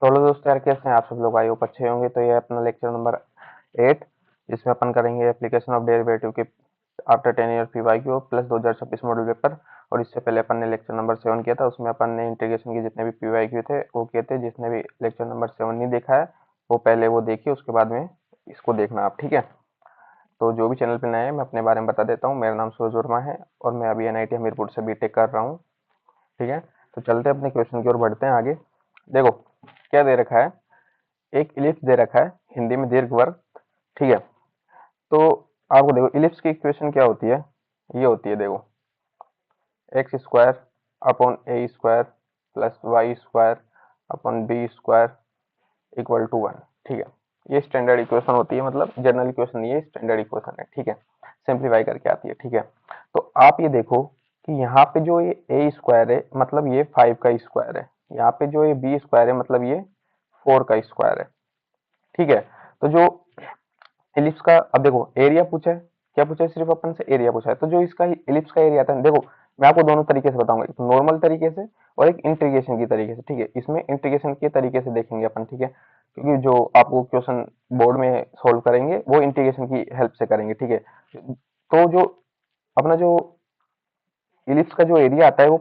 तो हेलो दोस्तों यार, कैसे हैं आप सब लोग? आई होप अच्छे होंगे। तो ये अपना लेक्चर नंबर 8, जिसमें अपन करेंगे एप्लीकेशन ऑफ डेरिवेटिव के after 10 year PYQ plus 2026 model paper. और इससे पहले अपन ने लेक्चर नंबर 7 किया था, उसमें अपन ने इंटीग्रेशन के जितने भी पीवाईक्यू थे वो किए थे। जिसने भी लेक्चर नंबर 7 नहीं देखा है वो पहले वो देखिए, उसके बाद में इसको देखना आप, ठीक है। तो जो भी चैनल पे नए हैं मैं अपने बारे में बता देता हूँ। मेरा नाम सूरज वर्मा है और मैं अभी NIT हमीरपुर से बीटेक कर रहा हूँ, ठीक है। तो चलते हैं अपने क्वेश्चन की ओर, बढ़ते हैं आगे। देखो क्या दे रखा है, एक इलिप्स दे रखा है, हिंदी में दीर्घवृत्त, ठीक है। तो आपको देखो इलिप्स की इक्वेशन क्या होती है, ये होती है देखो x square upon A square plus y square upon b square equal to 1, ठीक है। ये स्टैंडर्ड इक्वेशन होती है, मतलब जनरल इक्वेशन नहीं है, स्टैंडर्ड इक्वेशन है, ठीक है। सिंप्लीफाई करके आती है, ठीक है। तो आप ये देखो कि यहाँ पे जो ये ए स्क्वायर है मतलब ये 5 का स्क्वायर है, यहाँ पे जो ये बी स्क्वायर है मतलब ये 4 का स्क्वायर है, ठीक है। तो जो इलिप्स का, अब देखो एरिया पूछा है, क्या पूछा है? सिर्फ अपन से एरिया पूछा है। तो जो इसका इलिप्स का एरिया आता है, देखो मैं आपको दोनों तरीके से बताऊंगा, एक नॉर्मल तरीके से और एक इंटीग्रेशन की तरीके से, ठीक है। इसमें इंटीग्रेशन के तरीके से देखेंगे अपन, ठीक है, क्योंकि जो आपको क्वेश्चन बोर्ड में सोल्व करेंगे वो इंटीग्रेशन की हेल्प से करेंगे, ठीक है। तो जो अपना जो इलिप्स का जो एरिया आता है वो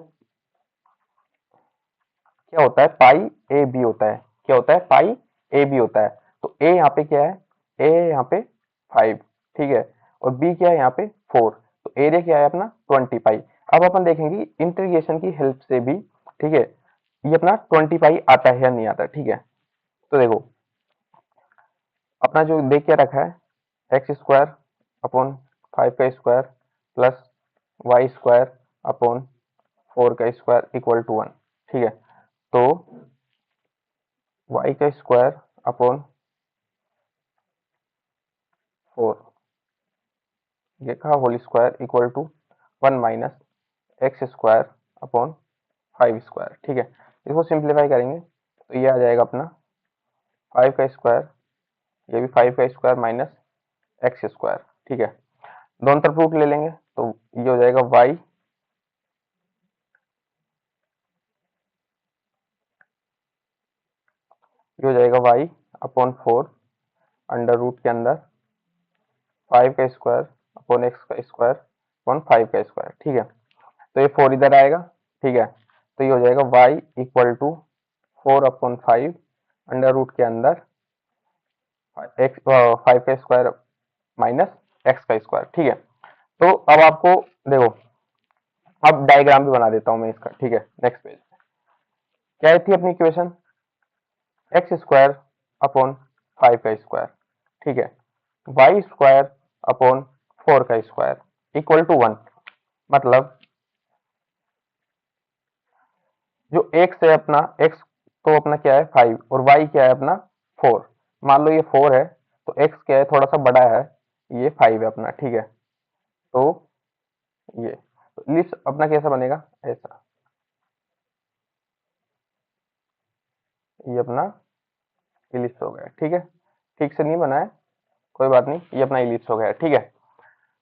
क्या होता है? पाई ए बी होता है। क्या होता है? पाई ए बी होता है। तो ए यहाँ पे क्या है? ए यहाँ पे 5, ठीक है, और बी क्या है यहाँ पे 4। तो एरिया क्या है अपना 20 पाई। अब अपन देखेंगे इंटीग्रेशन की हेल्प से भी, ठीक है, ये अपना 20 पाई आता है या नहीं आता, ठीक है। तो देखो अपना जो देख क्या रखा है, एक्स स्क्वायर अपॉन 5 का square plus y square upon 4 का स्क्वायर इक्वल टू 1, ठीक है। तो y का स्क्वायर अपॉन 4 ये का whole square equal to 1 minus x square upon 5 square, ठीक है। इसको सिंप्लीफाई करेंगे तो ये आ जाएगा अपना 5 का स्क्वायर, ये भी 5 का स्क्वायर माइनस एक्स स्क्वायर, ठीक है। दोनों तरफ रूट ले लेंगे तो ये हो जाएगा y, ये हो जाएगा y अपॉन 4 अंडर रूट के अंदर 5 का स्क्वायर अपॉन एक्स का स्क्वायर अपॉन 5 का स्क्वायर, ठीक है। तो ये 4 इधर आएगा, ठीक है। तो ये हो जाएगा y equal to 4 upon 5 under root के अंदर एक्स 5 का स्क्वायर माइनस एक्स का स्क्वायर, ठीक है। तो अब आपको देखो, अब डायग्राम भी बना देता हूं मैं इसका, ठीक है। नेक्स्ट पेज क्या थी अपनी इक्वेशन? एक्स स्क्वायर अपॉन 5 का स्क्वायर, ठीक है, वाई स्क्वायर अपॉन 4 का स्क्वायर इक्वल टू 1। मतलब जो x है अपना, x तो अपना क्या है 5 और y क्या है अपना 4। मान लो ये 4 है तो x क्या है, थोड़ा सा बड़ा है, ये 5 है अपना, ठीक है। तो ये तो इलिप्स अपना कैसा बनेगा? ऐसा, ये अपना इलिप्स हो गया, ठीक है। ठीक से नहीं बना है, कोई बात नहीं, ये अपना इलिप्स हो गया, ठीक है।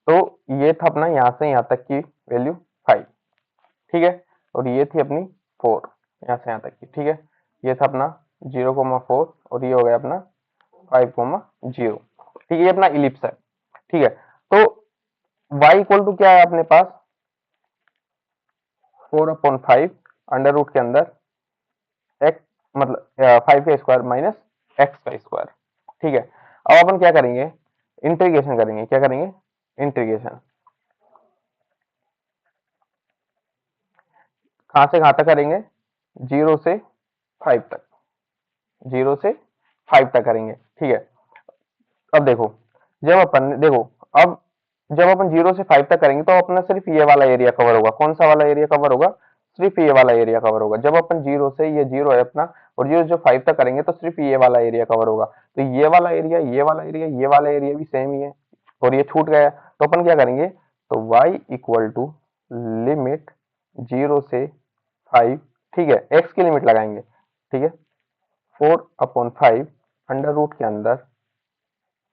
तो ये था अपना यहाँ से यहाँ तक की वैल्यू 5, ठीक है। और ये थी अपनी 4 यहाँ से यहाँ तक की, ठीक है। ये था अपना 0,4 और ये हो गया अपना 5,0, ठीक है। ये अपना इलिप्स है, ठीक है। तो y इक्वल टू क्या है अपने पास? 4/5 अंडर रूट के अंदर x, मतलब 5 का स्क्वायर माइनस एक्स का स्क्वायर, ठीक है। अब अपन क्या करेंगे? इंटीग्रेशन करेंगे। क्या करेंगे? इंटीग्रेशन। कहां से कहां तक करेंगे? 0 से 5 तक, 0 से 5 तक करेंगे, ठीक है। अब देखो जब अपन देखो, अब जब अपन 0 से 5 तक करेंगे तो अपना सिर्फ ये वाला एरिया कवर होगा। कौन सा वाला एरिया कवर होगा? सिर्फ ये वाला एरिया कवर होगा। जब अपन 0 से, ये 0 है अपना, और 0 जो 5 तक करेंगे तो सिर्फ ये वाला एरिया कवर होगा। तो ये वाला एरिया, ये वाला एरिया, ये वाला एरिया भी सेम ही है और ये छूट गया। तो अपन क्या करेंगे? तो y इक्वल टू लिमिट 0 से 5, ठीक है, x की लिमिट लगाएंगे, ठीक है, 4/5 अंडर रूट के अंदर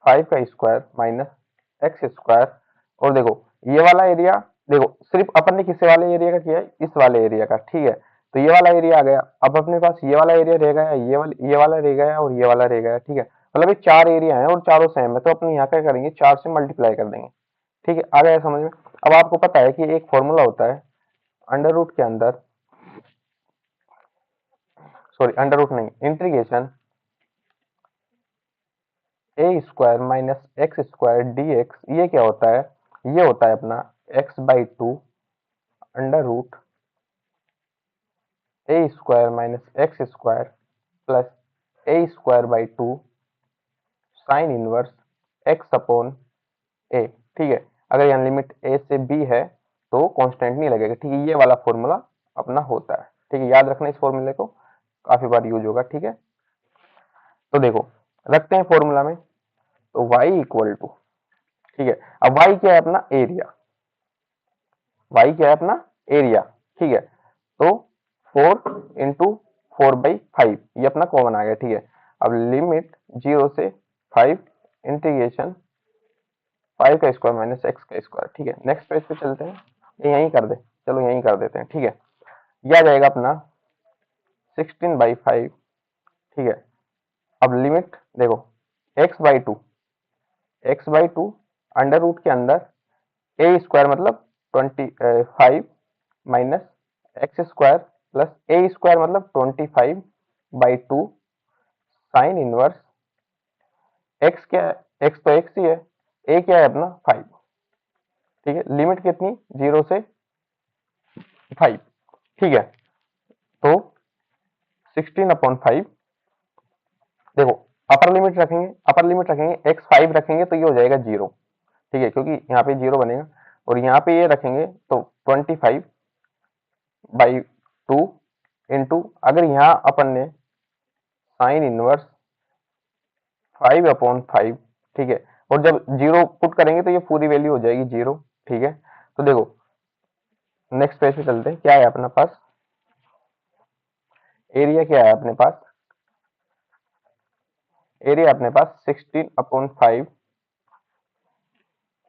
5 का स्क्वायर माइनस एक्स स्क्वायर। और देखो ये वाला एरिया, देखो सिर्फ अपन ने किस वाले एरिया का किया है? इस वाले एरिया का, ठीक है। तो ये वाला एरिया आ गया। अब अपने पास ये वाला एरिया रह गया, ये वाला रह गया और ये वाला रह गया, ठीक है। मतलब ये 4 एरिया है और चारों सेम है, तो अपने यहाँ क्या करेंगे, 4 से मल्टीप्लाई कर देंगे, ठीक है। आ गया समझ में। अब आपको पता है कि एक फॉर्मूला होता है अंडर रूट के अंदर, सॉरी अंडर रूट नहीं, integration A square minus x square D X. ये क्या होता है, ये होता है अपना x/2 under root A square minus x square plus A square by 2 sine inverse X upon A, ठीक है। अगर यहाँ लिमिट ए से बी है तो कांस्टेंट नहीं लगेगा, ठीक है। ये वाला फॉर्मूला अपना होता है, ठीक है। याद रखना इस फॉर्मूले को, काफी बार यूज होगा, ठीक है। तो देखो रखते हैं फॉर्मूला में, तो y इक्वल टू, ठीक है। अब y क्या है अपना, एरिया। y क्या है अपना, एरिया, ठीक है। तो 4 इंटू 4/5 ये अपना कॉमन आ गया, ठीक है। अब लिमिट 0 से 5 इंटीग्रेशन 5 का स्क्वायर माइनस एक्स का स्क्वायर, ठीक है। नेक्स्ट पेज पे चलते हैं, यहीं कर दे, चलो यहीं कर देते हैं, ठीक है। यह आ जाएगा अपना 16/5, ठीक है। अब लिमिट देखो x/2 अंडर रूट के अंदर ए स्क्वायर मतलब 25 minus x square plus A square मतलब 25/2 साइन इनवर्स एक्स क्या है, एक्स तो एक्स ही है, ए क्या है अपना 5, ठीक है। लिमिट कितनी, 0 से 5, ठीक है। तो 16/5, देखो अपर लिमिट रखेंगे एक्स 5 रखेंगे तो ये हो जाएगा 0, ठीक है, क्योंकि यहाँ पे 0 बनेगा। और यहाँ पे ये रखेंगे तो 25/2 इंटू, अगर यहाँ अपन ने साइन इनवर्स 5/5, ठीक है। और जब 0 पुट करेंगे तो ये पूरी वैल्यू हो जाएगी 0, ठीक है। तो देखो नेक्स्ट पेज पे चलते हैं, क्या है अपने पास, एरिया क्या है अपने पास, एरिया अपने पास 16/5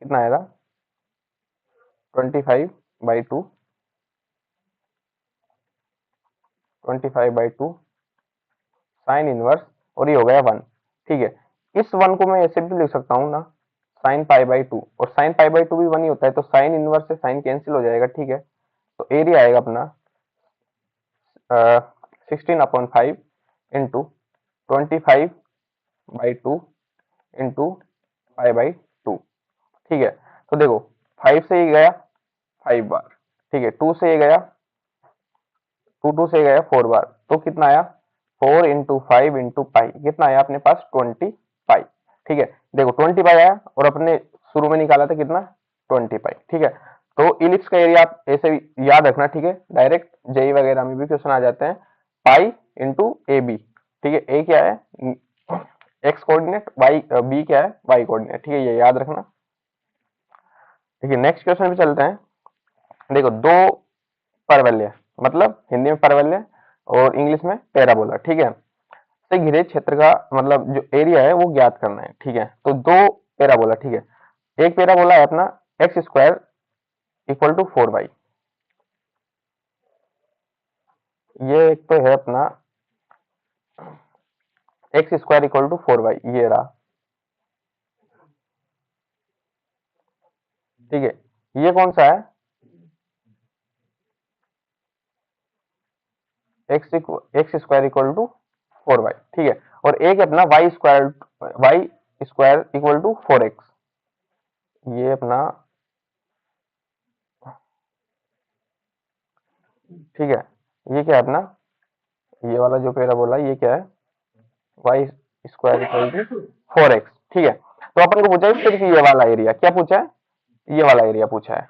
कितना आएगा, 25/2 साइन इनवर्स, और ये हो गया 1, ठीक है। इस 1 को मैं ऐसे भी लिख सकता हूँ ना, साइन π/2, और साइन π/2 भी 1 ही होता है, तो साइन इनवर्स से साइन कैंसिल हो जाएगा, ठीक है। तो एरिया आएगा अपना 16/5 इंटू 25/2 इंटू π/2, ठीक है। तो देखो 5 से ये गया 5 बार, ठीक है। 2 से ये गया 2 से ये गया 4 बार, तो कितना आया, 4 इंटू 5 इंटू पाई, कितना आया अपने पास 20 पाई, ठीक है। देखो 20 पाई आया, और अपने शुरू में निकाला था कितना, 20 पाई, ठीक है। तो इलिप्स का एरिया आप ऐसे याद रखना, ठीक है। डायरेक्ट जेई वगैरह में भी क्वेश्चन आ जाते हैं, पाई इंटू ए बी, ठीक है। ए क्या है, एक्स कोऑर्डिनेट, वाई बी क्या है, वाई कोऑर्डिनेट, ठीक है, ये याद रखना। ठीक है, नेक्स्ट क्वेश्चन पे चलते हैं। देखो दो परवलय, मतलब हिंदी में परवलय और इंग्लिश में पैराबोला, ठीक है, से घिरे क्षेत्र का मतलब जो एरिया है वो ज्ञात करना है, ठीक है। तो दो पैराबोला, ठीक है। एक पैराबोला है अपना x square equal to 4y, ये एक तो है अपना x square equal to 4y, ये रहा, ठीक है। ये कौन सा है, x square equal to 4y, ठीक है। और एक अपना Y square equal to 4x, ये अपना, ठीक है। ये क्या है अपना, ये वाला जो पैराबोला ये क्या है, Y square equal to 4x, ठीक है। तो अपन को पूछा है फिर कि ये वाला एरिया क्या पूछा है, ये वाला एरिया पूछा है,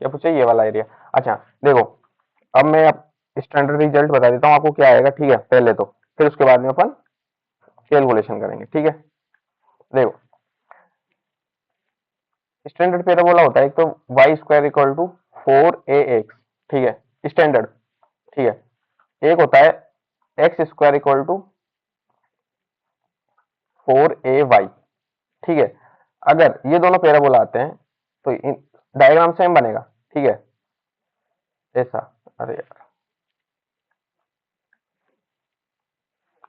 क्या पूछा है, ये वाला एरिया। अच्छा देखो, अब मैं स्टैंडर्ड रिजल्ट बता देता हूँ आपको क्या आएगा, ठीक है, पहले तो, फिर उसके बाद में अपन कैलकुलेशन करेंगे, ठीक है। देखो स्टैंडर्ड पैराबोला होता है एक तो y square equal to 4ax, ठीक है, स्टैंडर्ड, ठीक है। एक होता है x square equal to 4ay, ठीक है। अगर ये दोनों पैराबोला आते हैं तो डायग्राम सेम बनेगा, ठीक है, ऐसा, अरे यार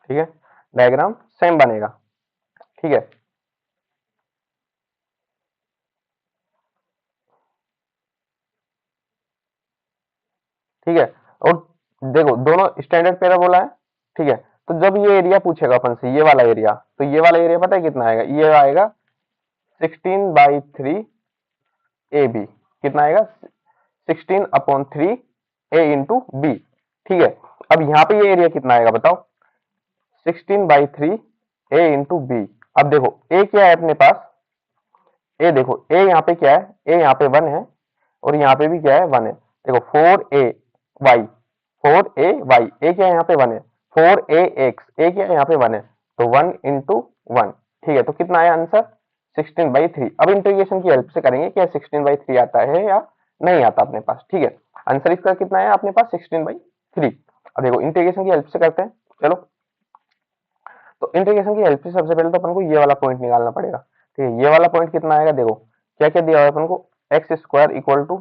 ठीक है, डायग्राम सेम बनेगा। ठीक है, ठीक है। और देखो दोनों स्टैंडर्ड पैराबोला है। ठीक है, तो जब ये एरिया पूछेगा अपन से, ये वाला एरिया, तो ये वाला एरिया पता है कितना आएगा? ये आएगा 16/3 ए बी। कितना आएगा? 16/3 ए इंटू बी। ठीक है, अब यहाँ पे ये एरिया कितना आएगा बताओ? 16/3 ए इंटू बी। अब देखो ए क्या है अपने पास? ए देखो, ए यहाँ पे क्या है? ए यहाँ पे 1 है, और यहाँ पे भी क्या है? 1 है। देखो 4a y, ए क्या है यहाँ पे? 1 है। 4ax, ए क्या है यहाँ पे? 1 है, तो 1 इंटू 1। ठीक है, तो कितना आया आंसर? 16/3। अब इंटीग्रेशन की हेल्प से करेंगे, क्या 16/3 आता है या नहीं आता अपने पास। ठीक है, आंसर इसका कितना है अपने पास? 16/3। अब देखो इंटीग्रेशन की हेल्प से करते हैं, चलो। तो इंटीग्रेशन की हेल्प से सबसे पहले तो अपन को ये वाला पॉइंट निकालना पड़ेगा। ठीक है, ये वाला पॉइंट कितना आएगा? देखो क्या क्या दिया हुआ है अपन को? X square equal to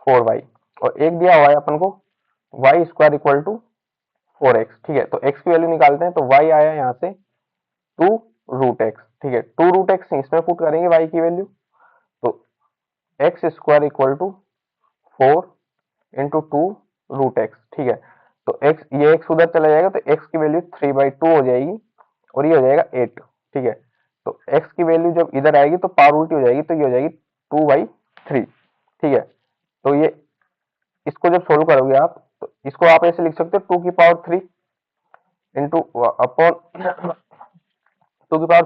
4y, और एक दिया हुआ है अपन को y square equal to 4x। ठीक है, तो x की वैल्यू निकालते हैं, तो y आया यहाँ से 2√x। ठीक है, 2√x इसमें पुट करेंगे y की वैल्यू, तो x square equal to 4 × 2√x। ठीक है, तो x, ये x उधर चला जाएगा, तो x की वैल्यू 3/2 हो जाएगी, और ये हो जाएगा 8। ठीक है, तो x की वैल्यू जब इधर आएगी तो पावर उल्टी हो जाएगी, तो ये हो जाएगी 2/3। ठीक है, तो ये इसको जब सोल्व करोगे आप, तो इसको आप ऐसे लिख सकते हो 2 की पावर 3 इंटू अपॉन 2 की पावर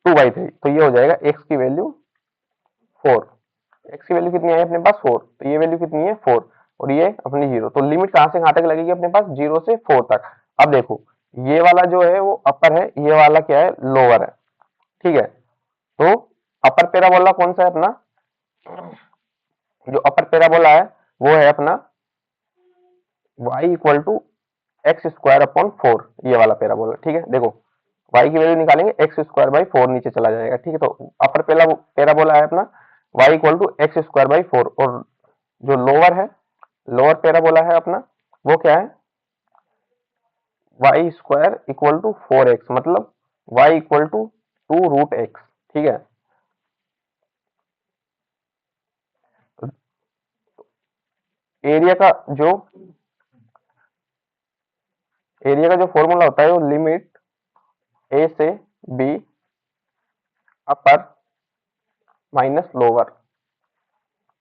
3 तो ये हो जाएगा x की वैल्यू 4। x की वैल्यू कितनी आई अपने पास? 4, तो ये वैल्यू कितनी है? 4, और ये अपनी 0। तो लिमिट कहां से कहां तक लगेगी अपने पास? 0 से 4 तक। अब देखो ये वाला जो है वो अपर है, ये वाला क्या है? लोअर है। ठीक है, तो अपर पैराबोला कौन सा है अपना? जो अपर पैराबोला है वो है अपना y equal to x square upon 4, ये वाला पैराबोला। ठीक है, देखो y की वैल्यू निकालेंगे, x²/4 नीचे चला जाएगा। ठीक है, तो अपर पैराबोला है अपना y इक्वल टू x²/4, और जो लोअर है, लोअर पैराबोला है अपना, वो क्या है? y² इक्वल टू 4x, मतलब y इक्वल टू 2√x। ठीक है, तो एरिया का जो एरिया का जो फॉर्मूला होता है वो लिमिट a से b अपर माइनस लोअर,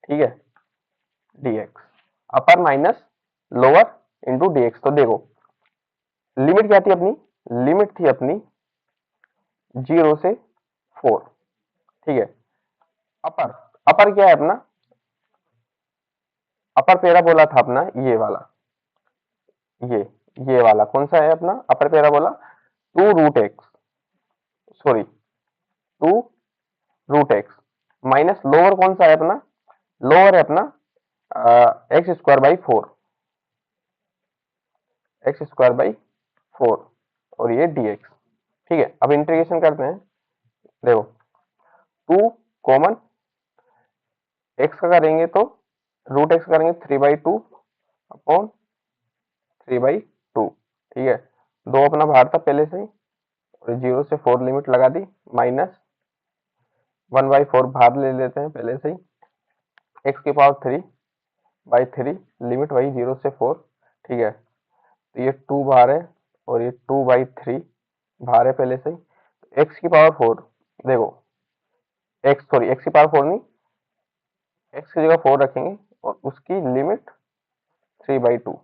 ठीक है, dx, अपर माइनस लोअर इंटू dx। तो देखो लिमिट क्या थी अपनी? लिमिट थी अपनी 0 से 4। ठीक है, अपर, अपर क्या है अपना? अपर पैराबोला था अपना ये वाला, ये ये वाला कौन सा है अपना upper parabola? 2√x, sorry 2√x minus lower कौन सा है अपना? लोअर है अपना x²/4, x²/4, और ये dx। ठीक है, अब इंटीग्रेशन करते हैं। देखो 2 कॉमन, x का करेंगे तो √x करेंगे 3/2 अपॉन 3/2। ठीक है, दो अपना बाहर था पहले से ही, और 0 से 4 लिमिट लगा दी, माइनस 1/4 बाहर ले लेते हैं पहले से ही, x⁻3/3 लिमिट वही 0 से 4। ठीक है, तो ये 2 बाहर है, और ये 2/3 बाहर है पहले से ही, x⁻4, देखो x की पावर 4 नहीं, x की जगह 4 रखेंगे, और उसकी लिमिट 3/2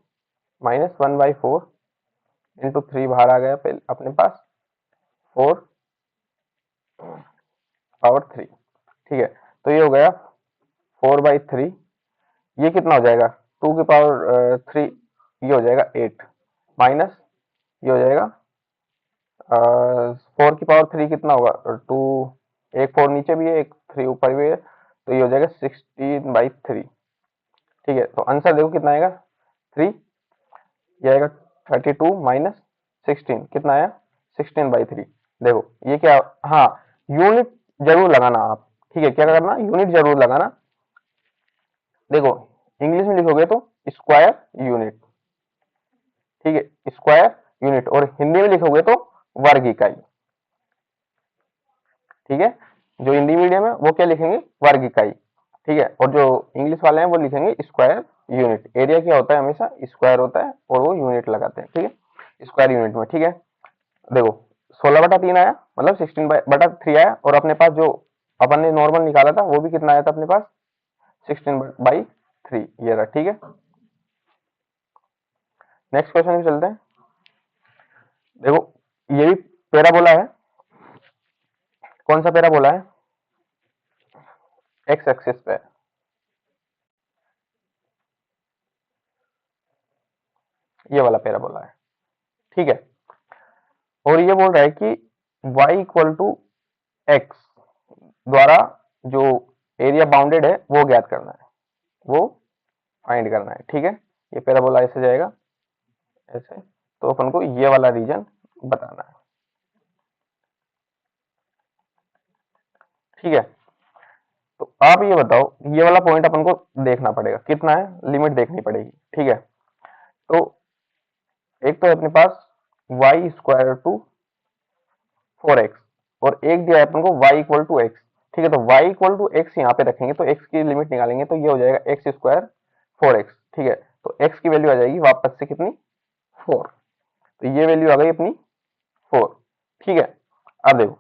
माइनस 1/4 इंटू 3 बाहर आ गया पहले अपने पास 4/3। ठीक है, तो ये हो गया 4/3। ये कितना हो जाएगा? 2 की पावर 3, ये हो जाएगा 8, माइनस ये हो जाएगा 4 की पावर 3 कितना होगा? 2, एक 4 नीचे भी है, एक 3 ऊपर भी है, तो ये हो जाएगा 16/3। ठीक है, तो आंसर देखो कितना आएगा? 3, ये आएगा 32 माइनस 16, कितना आया? 16/3। देखो ये क्या? हाँ, यूनिट जरूर लगाना आप। ठीक है, क्या करना? यूनिट जरूर लगाना। देखो इंग्लिश में लिखोगे तो स्क्वायर यूनिट, ठीक है, स्क्वायर यूनिट। एरिया क्या होता है, हमेशा स्क्वायर होता है और वो यूनिट लगाते हैं, ठीक है, स्क्वायर यूनिट में, ठीक है। देखो 16/3 आया, मतलब 16/3 आया, और अपने पास जो अपन ने नॉर्मल निकाला था वो भी कितना आया था अपने पास, 16/3, ये रहा, ठीक है। नेक्स्ट क्वेश्चन में चलते हैं। देखो ये भी पैराबोला है। कौन सा पैराबोला है, एक्स एक्सिस पे, ये वाला पैराबोला है, ठीक है। और ये बोल रहा है कि y इक्वल टू एक्स द्वारा जो एरिया बाउंडेड है वो ज्ञात करना है, वो फाइंड करना है, ठीक है। ये पैराबोला ऐसे जाएगा, ऐसे, तो अपन को ये वाला रीजन बताना है, ठीक है। तो आप ये बताओ, ये वाला पॉइंट अपन को देखना पड़ेगा, कितना है, लिमिट देखनी पड़ेगी, ठीक है। तो एक तो अपने पास वाई स्क्वायर टू 4x, और एक दिया है अपन को y इक्वल टू एक्स, ठीक है। तो y इक्वल टू एक्स यहाँ पे रखेंगे तो x की लिमिट निकालेंगे तो ये हो जाएगा एक्स स्क्वायर 4x, ठीक है। तो x की वैल्यू आ जाएगी वापस से कितनी, 4। तो ये वैल्यू आ गई अपनी 4, ठीक है। अब देखो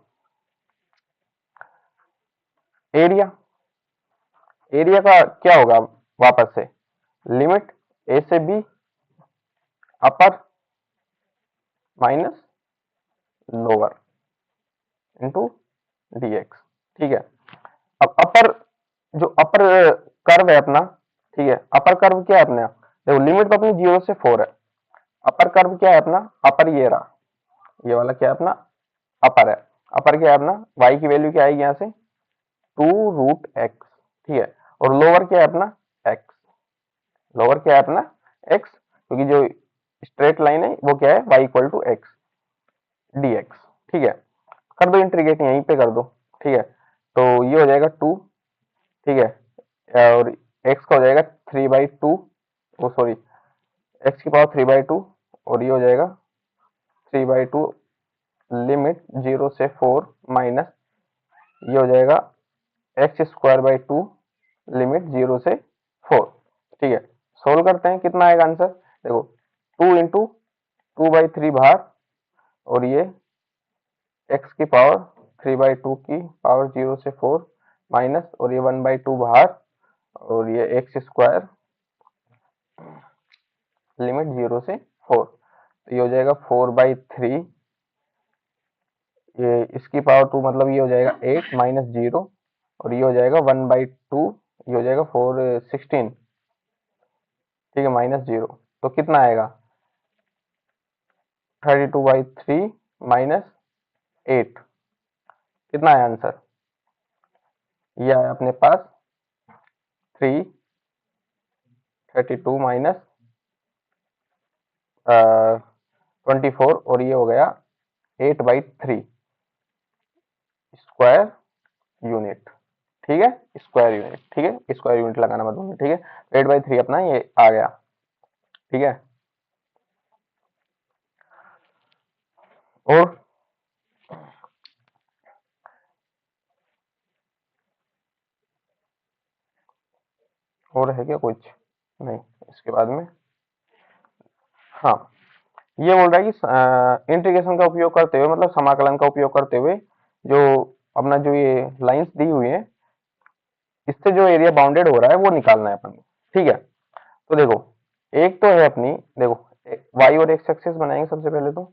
एरिया, एरिया का क्या होगा, वापस से लिमिट a से b अपर माइनस लोअर इंटू dx, ठीक है। अब अपर, जो अपर कर्व है अपना, ठीक है, अपर कर्व क्या है अपना, देखो लिमिट तो अपनी 0 से 4 है, अपर कर्व क्या है अपना, अपर ये रहा, ये वाला क्या है अपना, अपर है। अपर क्या है अपना, y की वैल्यू क्या आएगी यहाँ से, 2√x, ठीक है। और लोअर क्या है अपना, x, लोअर क्या है अपना x, क्योंकि जो स्ट्रेट लाइन है वो क्या है, y equal to x dx, ठीक है। कर दो इंटीग्रेट, यहीं पे कर दो, ठीक है। तो ये हो जाएगा 2, ठीक है, और x का हो जाएगा 3/2, ओ सॉरी, x की पावर 3/2, और ये हो जाएगा 3/2 लिमिट 0 से 4 माइनस, ये हो जाएगा x² 2 लिमिट 0 से 4, ठीक है। सोल्व करते हैं, कितना आएगा आंसर, देखो 2 इंटू 2/3 बाहर, और ये x की पावर 3/2 की पावर 0 से 4 माइनस, और ये 1/2 बाहर, और ये x² लिमिट 0 से 4, तो ये हो जाएगा 4/3, ये इसकी पावर 2 मतलब ये हो जाएगा 8 माइनस 0, और ये हो जाएगा 1/2, ये हो जाएगा 416, ठीक है, माइनस 0, तो कितना आएगा 32/3 माइनस 8, कितना है आंसर, ये आया अपने पास 332 माइनस 24, और ये हो गया 8/3 स्क्वायर यूनिट, ठीक है, स्क्वायर यूनिट, ठीक है, स्क्वायर यूनिट लगाना मत भूलना, ठीक है। 8/3 अपना ये आ गया, ठीक है। और है क्या कुछ, नहीं, इसके बाद में, हाँ, ये बोल रहा है कि इंटीग्रेशन का उपयोग करते हुए, मतलब समाकलन का उपयोग करते हुए, जो अपना जो ये लाइंस दी हुई है, इससे जो एरिया बाउंडेड हो रहा है वो निकालना है अपन को, ठीक है। तो देखो एक तो है अपनी, देखो y और x एक्सिस बनाएंगे सबसे पहले तो,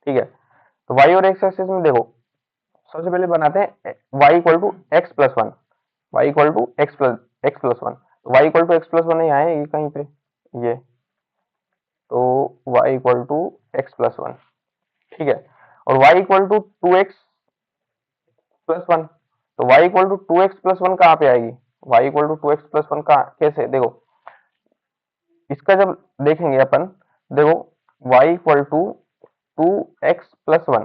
ठीक है। तो y और x एक्सिस में देखो सबसे पहले बनाते हैं y equal to x plus one, y equal to x plus one, तो y equal to x plus one यहाँ है ये कहीं पे, ये, तो y equal to x plus one, ठीक है। और y equal to 2x plus one, तो y equal to 2x plus one कहाँ पे आएगी, y equal to 2x plus one कहाँ, कैसे, देखो इसका जब देखेंगे अपन, देखो y equal to 2x plus one,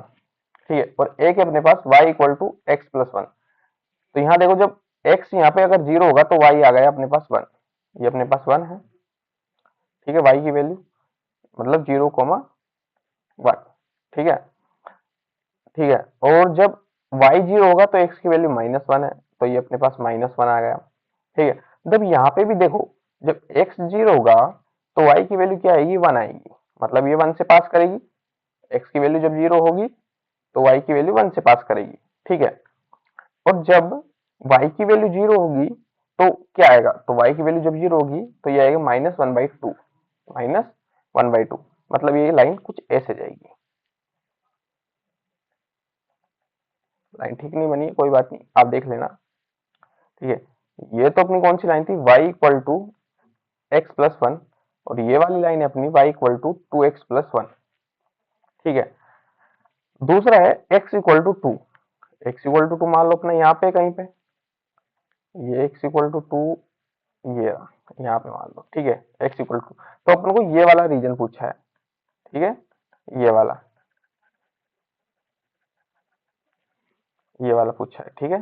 ठीक है, और एक है अपने पास y equal to x plus one, तो यहाँ देखो जब x यहाँ पे अगर 0 होगा तो y आ गया अपने पास 1, ये अपने पास 1 है, ठीक है, y की वैल्यू मतलब 0,1, ठीक है, ठीक है। और जब y 0 होगा तो x की वैल्यू -1 है, तो ये अपने पास -1 आ गया, ठीक है। जब यहाँ पे भी देखो, जब x 0 होगा तो y की वैल्यू क्या आएगी, 1 आएगी, मतलब ये 1 से पास करेगी। x की वैल्यू जब 0 होगी तो y की वैल्यू 1 से पास करेगी, ठीक है। और जब y की वैल्यू 0 होगी तो क्या आएगा, तो y की वैल्यू जब 0 होगी तो ये आएगा -1/2, -1/2, मतलब ये लाइन कुछ ऐसे जाएगी। लाइन ठीक नहीं बनी, कोई बात नहीं, आप देख लेना, ठीक है। ये तो अपनी कौन सी लाइन थी, y equal to x plus 1, और ये वाली लाइन है अपनी y इक्वल टू 2x+1, ठीक है। दूसरा है x equal to 2, x equal to 2 मान लो अपना यहाँ पे कहीं पे, ये x इक्वल टू 2, ये यहाँ पे मान लो, ठीक है, x इक्वल टू, तो अपन को ये वाला रीजन पूछा है, ठीक है, ये वाला पूछा है, ठीक है,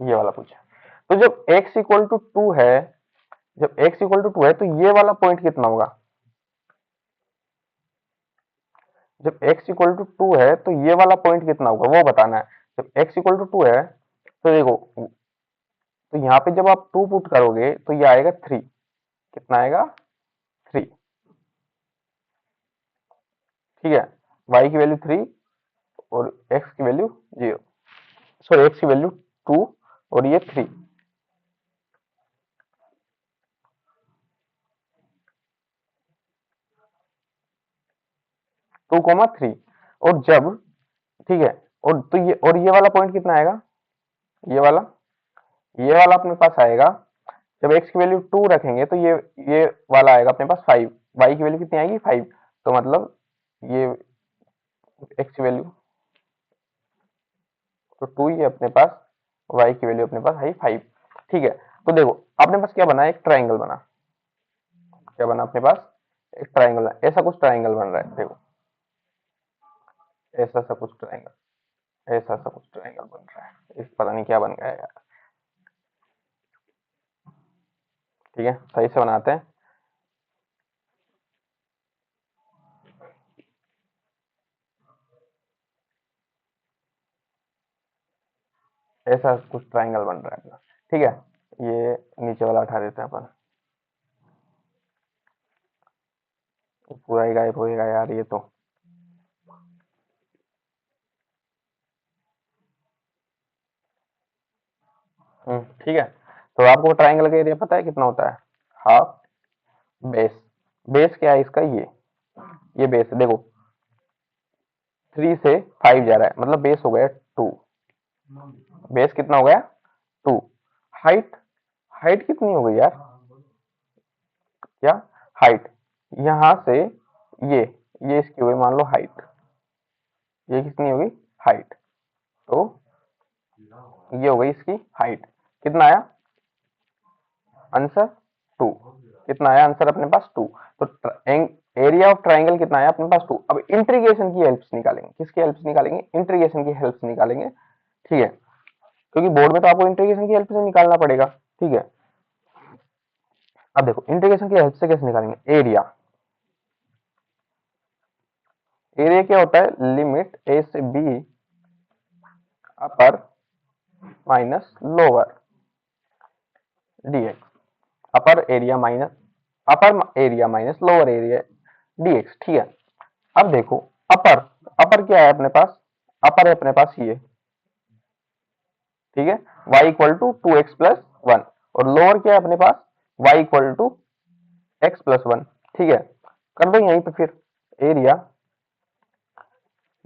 ये वाला पूछा है। तो जब x इक्वल टू 2 है, जब x इक्वल टू 2 है तो ये वाला पॉइंट कितना होगा, जब x इक्वल टू 2 है तो ये वाला पॉइंट कितना होगा वो बताना है। जब x इक्वल टू 2 है तो देखो, तो यहाँ पे जब आप 2 पुट करोगे तो ये आएगा 3, कितना आएगा, 3, ठीक है। y की वैल्यू 3 और x की वैल्यू 0, सॉरी x की वैल्यू 2 और ये 3, 2,3, और जब, ठीक है, और तो ये वाला पॉइंट कितना आएगा, ये वाला, ये वाला अपने पास आएगा, जब x की वैल्यू 2 रखेंगे तो ये वाला आएगा अपने पास 5, y की वैल्यू कितनी आएगी, 5, तो मतलब ये x की वैल्यू तो 2 ही है अपने पास, y की वैल्यू अपने पास है 5, ठीक है। तो देखो अपने पास क्या बना, एक ट्राइंगल बना, क्या बना अपने पास, एक ट्राइंगल बना, ऐसा कुछ ट्राइंगल बन रहा है, देखो ऐसा सा कुछ ट्राइंगल, ऐसा सा कुछ ट्राइंगल बन रहा है, इस पता नहीं क्या बन गया यार, ठीक है, सही से बनाते हैं। ऐसा कुछ ट्राइंगल बन रहा है अपना, ठीक है, ये नीचे वाला उठा देते हैं अपन, पूरा ही गायब होएगा यार ये तो, ठीक है। तो आपको ट्राइंगल का एरिया पता है कितना होता है, हाफ बेस, बेस क्या है इसका, ये बेस है, देखो 3 से 5 जा रहा है, मतलब बेस हो गया 2, बेस कितना हो गया 2, हाइट, हाइट कितनी हो गई यार, क्या, हाइट, यहां से ये इसकी हो गई मान लो हाइट, ये कितनी हो गई, हाइट, तो ये हो गई इसकी हाइट, कितना आया आंसर, 2, कितना आया आंसर अपने पास 2, तो एरिया ऑफ ट्राइंगल कितना आया अपने पास 2। अब इंट्रीगेशन की हेल्प से निकालेंगे, किसकी हेल्प से निकालेंगे, इंट्रीगेशन की हेल्प से निकालेंगे, ठीक है, क्योंकि बोर्ड में तो आपको इंट्रीगेशन की हेल्प से निकालना पड़ेगा, ठीक है। अब देखो इंट्रीगेशन की हेल्प से कैसे निकालेंगे, एरिया, एरिया क्या होता है, लिमिट ए से b upper minus lower dx, upper area minus, upper area minus lower area dx, ठीक है। अब देखो अपर, अपर क्या है अपने पास, अपर है अपने पास ये, ठीक है, y इक्वल टू 2x+1, और लोअर क्या है अपने पास, y इक्वल टू x+1, ठीक है। कर दो यहीं पे फिर एरिया,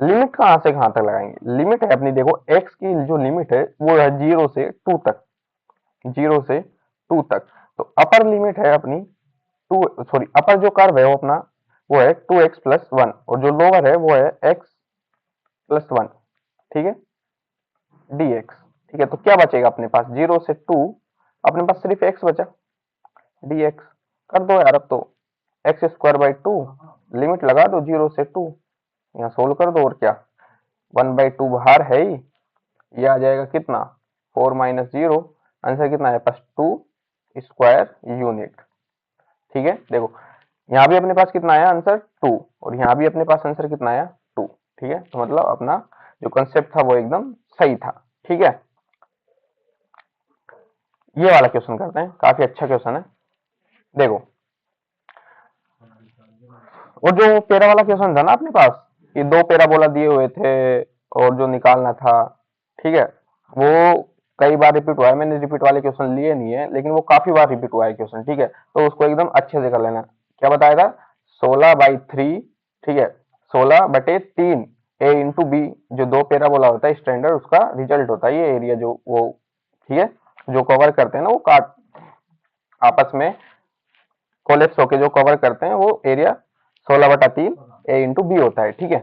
लिमिट कहां से कहां तक लगाएंगे, लिमिट है अपनी, देखो x की जो लिमिट है वो है 0 से 2 तक, 0 से 2 तक, तो अपर लिमिट है अपनी 2, सॉरी अपर जो कर्व है वो अपना वो है 2x+1, और जो लोअर है वो है x+1, ठीक है, dx, ठीक है। तो क्या बचेगा अपने पास, 0 से 2 अपने पास सिर्फ x बचा, dx, कर दो यार अब तो, x² 2, लिमिट लगा दो 0 से 2, यहाँ सोल्व कर दो, और क्या 1/2 बाहर है ही, ये आ जाएगा कितना 4 - 0, आंसर कितना है पास 2² यूनिट, ठीक है। देखो यहाँ भी अपने पास कितना आया आंसर 2, और यहाँ भी अपने पास आंसर कितना आया 2, ठीक है, तो मतलब अपना जो कंसेप्ट था वो एकदम सही था, ठीक है। ये वाला क्वेश्चन करते हैं, काफी अच्छा क्वेश्चन है। देखो, वो जो पैरा वाला क्वेश्चन था ना अपने पास, ये दो पैराबोला दिए हुए थे और जो निकालना था, ठीक है, वो कई बार रिपीट हुआ है। मैंने रिपीट वाले क्वेश्चन लिए नहीं है, लेकिन वो काफी बार रिपीट हुआ है क्वेश्चन, ठीक है, तो उसको एकदम अच्छे से कर लेना। क्या बताया था? 16/3, ठीक है, 16/3 ए इंटू बी, जो दो पैराबोला होता है स्टैंडर्ड, उसका रिजल्ट होता है ये एरिया, जो वो, ठीक है, जो कवर करते हैं ना, वो काट आपस में कोलेप्स होके जो कवर करते हैं, वो एरिया 16/3 ए इंटू बी होता है, ठीक है।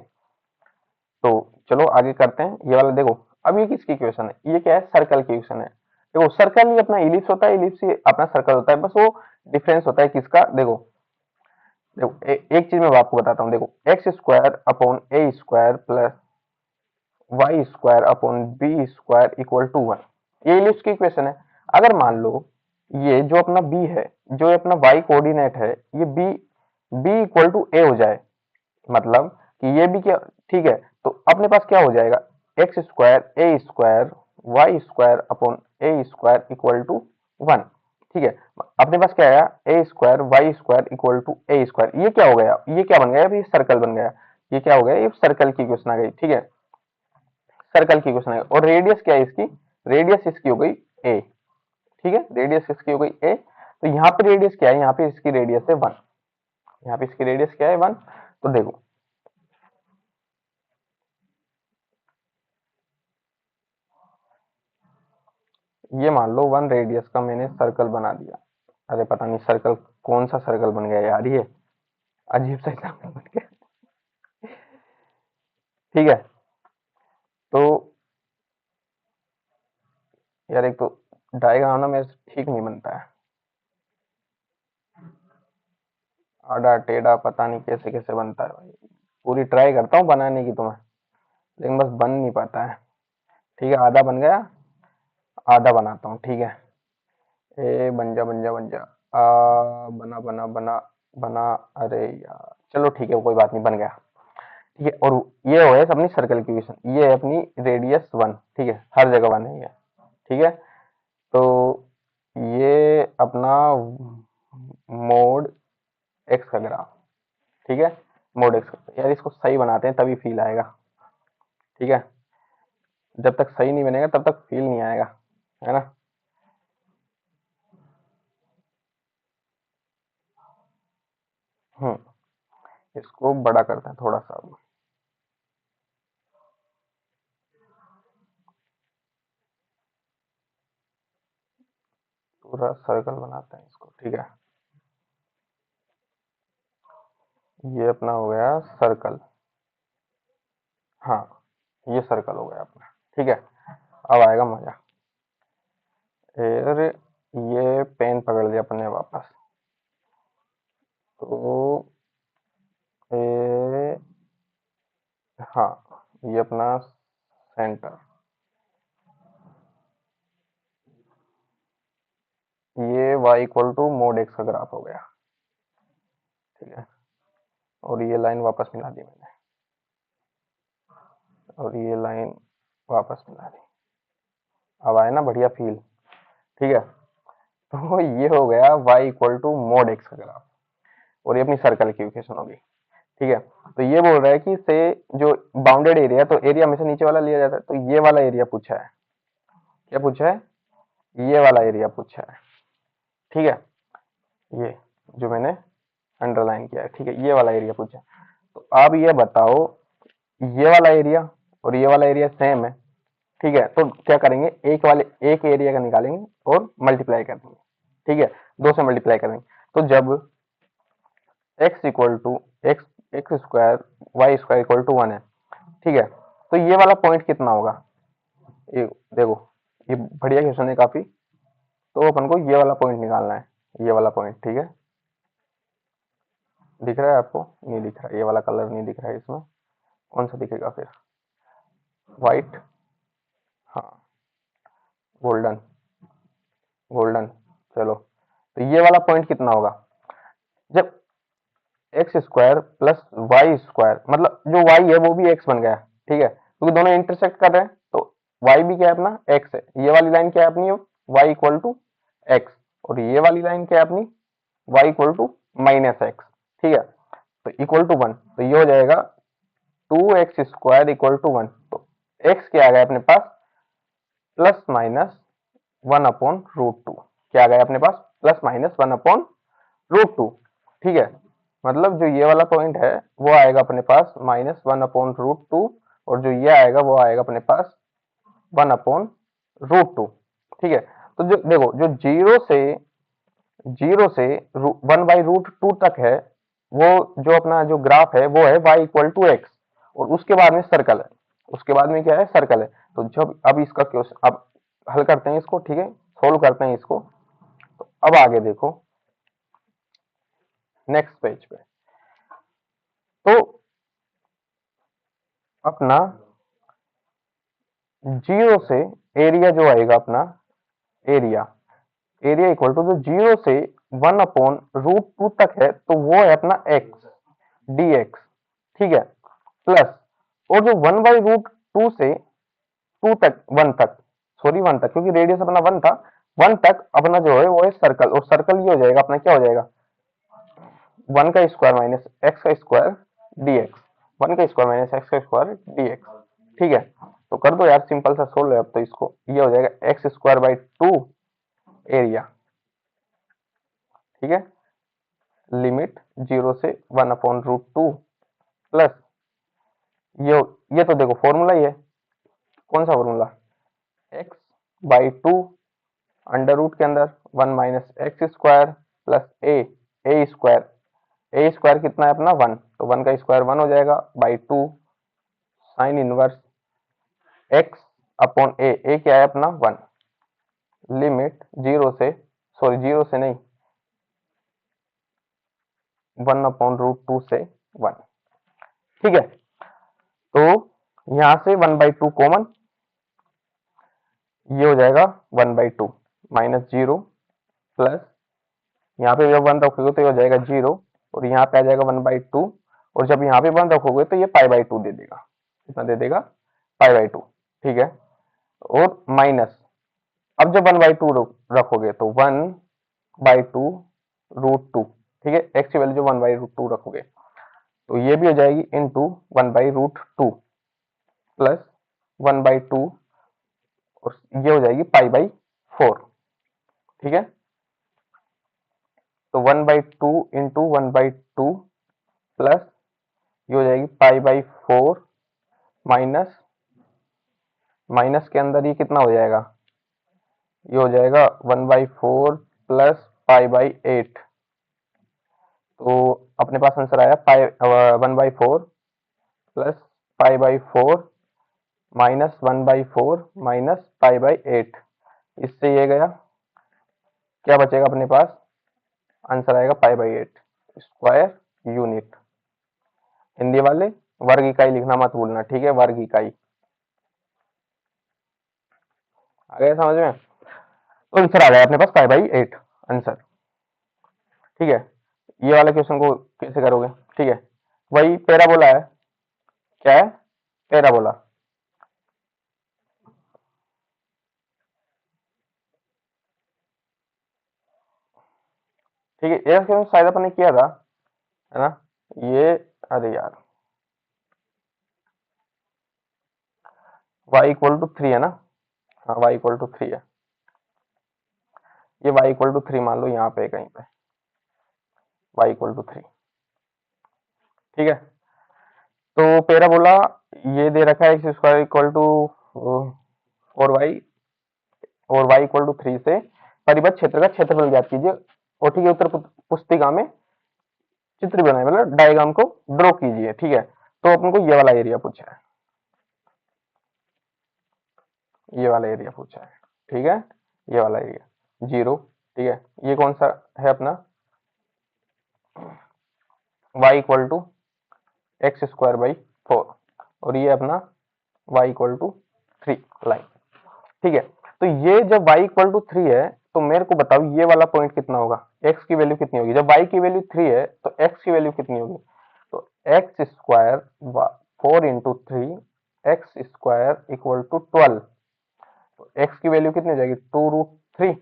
तो चलो आगे करते हैं ये वाला। देखो, अब ये किसकी इक्वेशन है? ये क्या है? सर्कल की इक्वेशन है। देखो, सर्कल ही अपना इलिप्स होता है, इलिप्स ही अपना सर्कल होता है, बस वो डिफरेंस होता है किसका। देखो, एक चीज मैं आपको बताता हूँ। देखो, x square upon A square plus y square upon b square equal to 1, ये इलिप्स की इक्वेशन है। अगर मान लो ये जो अपना बी है, जो अपना वाई कोऑर्डिनेट है, ये बी बी इक्वल टू ए हो जाए, मतलब कि ये भी क्या, ठीक है, तो अपने पास क्या हो जाएगा? X square A square Y square upon A square equal to 1, ठीक है। अपने पास क्या आया? A square Y square equal to A square. ये क्या हो गया? ये क्या बन गया? अभी सर्कल बन गया। ये क्या हो गया? ये सर्कल की इक्वेशन आ गई, ठीक है, सर्कल की इक्वेशन आ गई। और रेडियस क्या है इसकी? रेडियस इसकी हो गई ए, ठीक है, रेडियस इसकी हो गई ए। तो यहाँ पे रेडियस क्या है? यहाँ पे इसकी रेडियस है 1, यहाँ पे इसकी रेडियस क्या है? 1। तो देखो, ये मान लो 1 रेडियस का मैंने सर्कल बना दिया। अरे पता नहीं सर्कल कौन सा सर्कल बन गया यार, ये अजीब सा सर्कल बन गया, ठीक है। तो यार एक तो डायग्राम ना मेरे से ठीक नहीं बनता है, आड़ा टेढ़ा पता नहीं कैसे कैसे बनता है भाई। पूरी ट्राई करता हूँ बनाने की तुम्हें, लेकिन बस बन नहीं पाता है। ठीक है, आधा बन गया, आधा बनाता हूँ, ठीक है। ए बन जा बन जा बन जा, बना बना बना बना। अरे यार चलो ठीक है, कोई बात नहीं, बन गया, ठीक है। और ये हो गया अपनी सर्कल की इक्वेशन, ये है अपनी रेडियस 1, ठीक है, हर जगह 1 है ये, ठीक है। तो ये अपना मोड एक्स का ग्राफ, ठीक है, मोड एक्स। यार इसको सही बनाते हैं तभी फील आएगा, ठीक है, जब तक सही नहीं बनेगा तब तक फील नहीं आएगा, है ना। इसको बड़ा करते हैं थोड़ा सा। पूरा सर्कल बनाते हैं इसको, ठीक है। ये अपना हो गया सर्कल, हाँ, ये सर्कल हो गया अपना, ठीक है। अब आएगा मजा। अरे ये पेन पकड़ लिया अपने वापस। तो ए, हाँ, ये अपना सेंटर, ये y equal to mod x का ग्राफ हो गया, ठीक है। और ये लाइन वापस मिला दी मैंने, और ये लाइन वापस मिला दी। अब आए ना बढ़िया फील, ठीक है। तो ये हो गया y equal to mod x का ग्राफ, और ये अपनी सर्कल की इक्वेशन होगी, ठीक है। तो ये बोल रहा है कि से जो बाउंडेड एरिया, तो एरिया हमेशा नीचे वाला लिया जाता है, तो ये वाला एरिया पूछा है। क्या पूछा है? ये वाला एरिया पूछा है, ठीक है, ये जो मैंने अंडरलाइन किया है, ठीक है, ये वाला एरिया पूछा है। तो अब ये बताओ, ये वाला एरिया और ये वाला एरिया सेम है, ठीक है, तो क्या करेंगे? एक एरिया का निकालेंगे और मल्टीप्लाई कर देंगे, ठीक है, दो से मल्टीप्लाई करेंगे। तो जब x equal to x x square Y square equal to 1 है, ठीक है, तो ये वाला पॉइंट कितना होगा? ये देखो, ये बढ़िया क्वेश्चन है काफी। तो अपन को ये वाला पॉइंट निकालना है, ये वाला पॉइंट, ठीक है। दिख रहा है आपको? नहीं दिख रहा, ये वाला कलर नहीं दिख रहा है इसमें, कौन सा दिखेगा फिर? व्हाइट, हाँ, गोल्डन, गोल्डन, चलो। तो ये वाला पॉइंट कितना होगा? जब x square plus y square, मतलब जो वाई है वो भी एक्स बन गया, ठीक है, क्योंकि दोनों इंटरसेक्ट कर रहे हैं, तो वाई भी क्या है अपना? एक्स है। ये वाली लाइन क्या है अपनी? वाई इक्वल टू एक्स, और ये वाली लाइन क्या है अपनी, y equal to minus x, ठीक है, तो इक्वल टू 1, तो ये हो जाएगा 2x² इक्वल टू 1। तो x क्या आ गया अपने पास, प्लस माइनस 1/√2, क्या आ गया अपने पास, प्लस माइनस 1/√2, ठीक है, मतलब जो ये वाला पॉइंट है वो आएगा अपने पास -1/√2, और जो ये आएगा वो आएगा अपने पास 1/√2, ठीक है। तो जो देखो, जो जीरो से 1/√2 तक है, वो जो अपना जो ग्राफ है वो है y इक्वल टू एक्स, और उसके बाद में सर्कल है, उसके बाद में क्या है, सर्कल है। तो जब अब इसका क्वेश्चन अब हल करते हैं इसको, ठीक है, सोल्व करते हैं इसको। तो अब आगे देखो नेक्स्ट पेज पे, तो अपना जीरो से एरिया जो आएगा अपना, एरिया एरिया इक्वल टू, जो जीरो से 1/√2 तक है तो वो है अपना एक्स dx, ठीक है, प्लस, और जो 1/√2 से 2 तक, 1 तक, सॉरी 1 तक, क्योंकि रेडियस अपना 1 था, 1 तक अपना जो है वो है सर्कल, और सर्कल ये हो जाएगा अपना, क्या हो जाएगा, 1 का स्क्वायर माइनस एक्स का स्क्वायर dx, 1 का स्क्वायर माइनस एक्स का स्क्वायर dx, ठीक है। तो कर दो यार, सिंपल सा सोल्व है अब तो इसको, ये हो जाएगा x² 2 एरिया, ठीक है, लिमिट 0 से 1/√2 प्लस, ये ये तो देखो फॉर्मूला ही है, कौन सा फॉर्मूला, x/2 अंडर रूट के अंदर 1 minus x² plus A square, A square कितना है अपना 1, तो 1 का स्क्वायर 1 हो जाएगा, बाई 2 साइन इनवर्स x/ए क्या है अपना 1, लिमिट 0 से, सॉरी 0 से नहीं, 1/√2 से 1, ठीक है। तो यहां से 1/2 कॉमन, ये हो जाएगा 1/2 माइनस 0 प्लस, यहाँ पे जब 1 रखोगे तो ये हो जाएगा 0, और यहाँ पे आ जाएगा 1/2, और जब यहाँ पे 1 रखोगे तो ये π/2 दे देगा, कितना दे देगा, π/2, ठीक है, और माइनस, अब जब 1/2 रखोगे तो 1/2√2, ठीक है, x की वैल्यू जो 1/2 रखोगे तो ये भी हो जाएगी इनटू 1/√2 प्लस 1/2, और ये हो जाएगी π/4, ठीक है। तो 1/2 इंटू 1/2 प्लस, ये हो जाएगी π/4 माइनस, माइनस के अंदर ये कितना हो जाएगा, ये हो जाएगा 1/4 प्लस π/8, तो अपने पास आंसर आया 1/4 प्लस π/4 माइनस 1/4 माइनस π/8, इससे ये गया, क्या बचेगा अपने पास, आंसर आएगा π/8 स्क्वायर यूनिट। हिंदी वाले वर्ग इकाई लिखना मत भूलना, ठीक है, वर्ग इकाई, आ गया समझ में। तो आंसर आ गया अपने पास π/8 आंसर, ठीक है। ये वाले क्वेश्चन को कैसे करोगे, ठीक है, वही पैराबोला है, क्या है, पैराबोला, ठीक है, ये क्वेश्चन शायद अपन ने किया था, है ना, ये, अरे यार, y इक्वल टू 3 है ना, हाँ y इक्वल टू 3 है, ये y इक्वल टू 3 मान लो यहाँ पे कहीं पे, y इक्वल टू 3, ठीक है। तो पैराबोला ये दे रखा है x² इक्वल टू 4y, और y इक्वल टू 3 से परिबद्ध क्षेत्र का क्षेत्रफल ज्ञात कीजिए, और ठीक है, उत्तर पुस्तिका में चित्र बनाए, मतलब डायग्राम को ड्रॉ कीजिए, ठीक है। तो अपन को ये वाला एरिया पूछा है, ये वाला एरिया पूछा है, ठीक है, ये वाला एरिया 0, ठीक है, ये कौन सा है अपना, y इक्वल टू x²/4, और ये अपना y इक्वल टू 3 लाइन, ठीक है। तो ये जब y इक्वल टू 3 है तो मेरे को बताओ ये वाला पॉइंट कितना होगा, x की वैल्यू कितनी होगी, जब y की वैल्यू 3 है तो x की वैल्यू कितनी होगी, तो x² 4 into 3 x² equal to 12, तो x की वैल्यू कितनी हो जाएगी 2√3,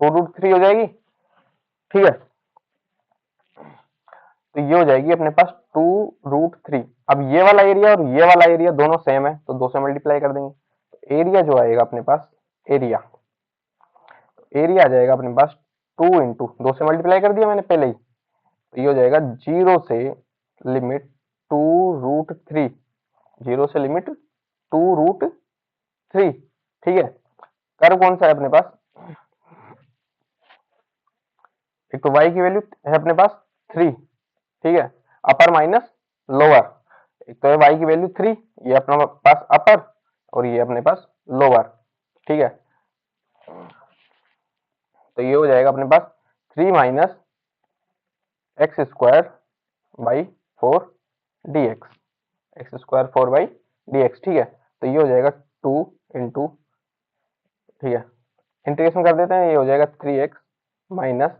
2√3 हो जाएगी, ठीक है। तो ये हो जाएगी अपने पास 2√3। अब ये वाला एरिया और ये वाला एरिया दोनों सेम है, तो 2 से मल्टीप्लाई कर देंगे, तो एरिया जो आएगा अपने पास, एरिया एरिया आ जाएगा अपने पास 2 इंटू 2 से मल्टीप्लाई कर दिया मैंने पहले ही, तो ये हो जाएगा 0 से लिमिट 2√3, 0 से लिमिट 2√3, ठीक है। कर्व कौन सा है अपने पास, एक तो y की वैल्यू है अपने पास 3, ठीक है, अपर माइनस लोअर। एक तो है y की वैल्यू 3, ये अपने पास अपर और ये अपने पास लोअर, ठीक है। तो ये हो जाएगा अपने पास 3 minus x square by 4 D x square 4 by D x, ठीक है। तो ये हो जाएगा 2 इंटू, ठीक है, इंटीग्रेशन कर देते हैं, ये हो जाएगा 3x माइनस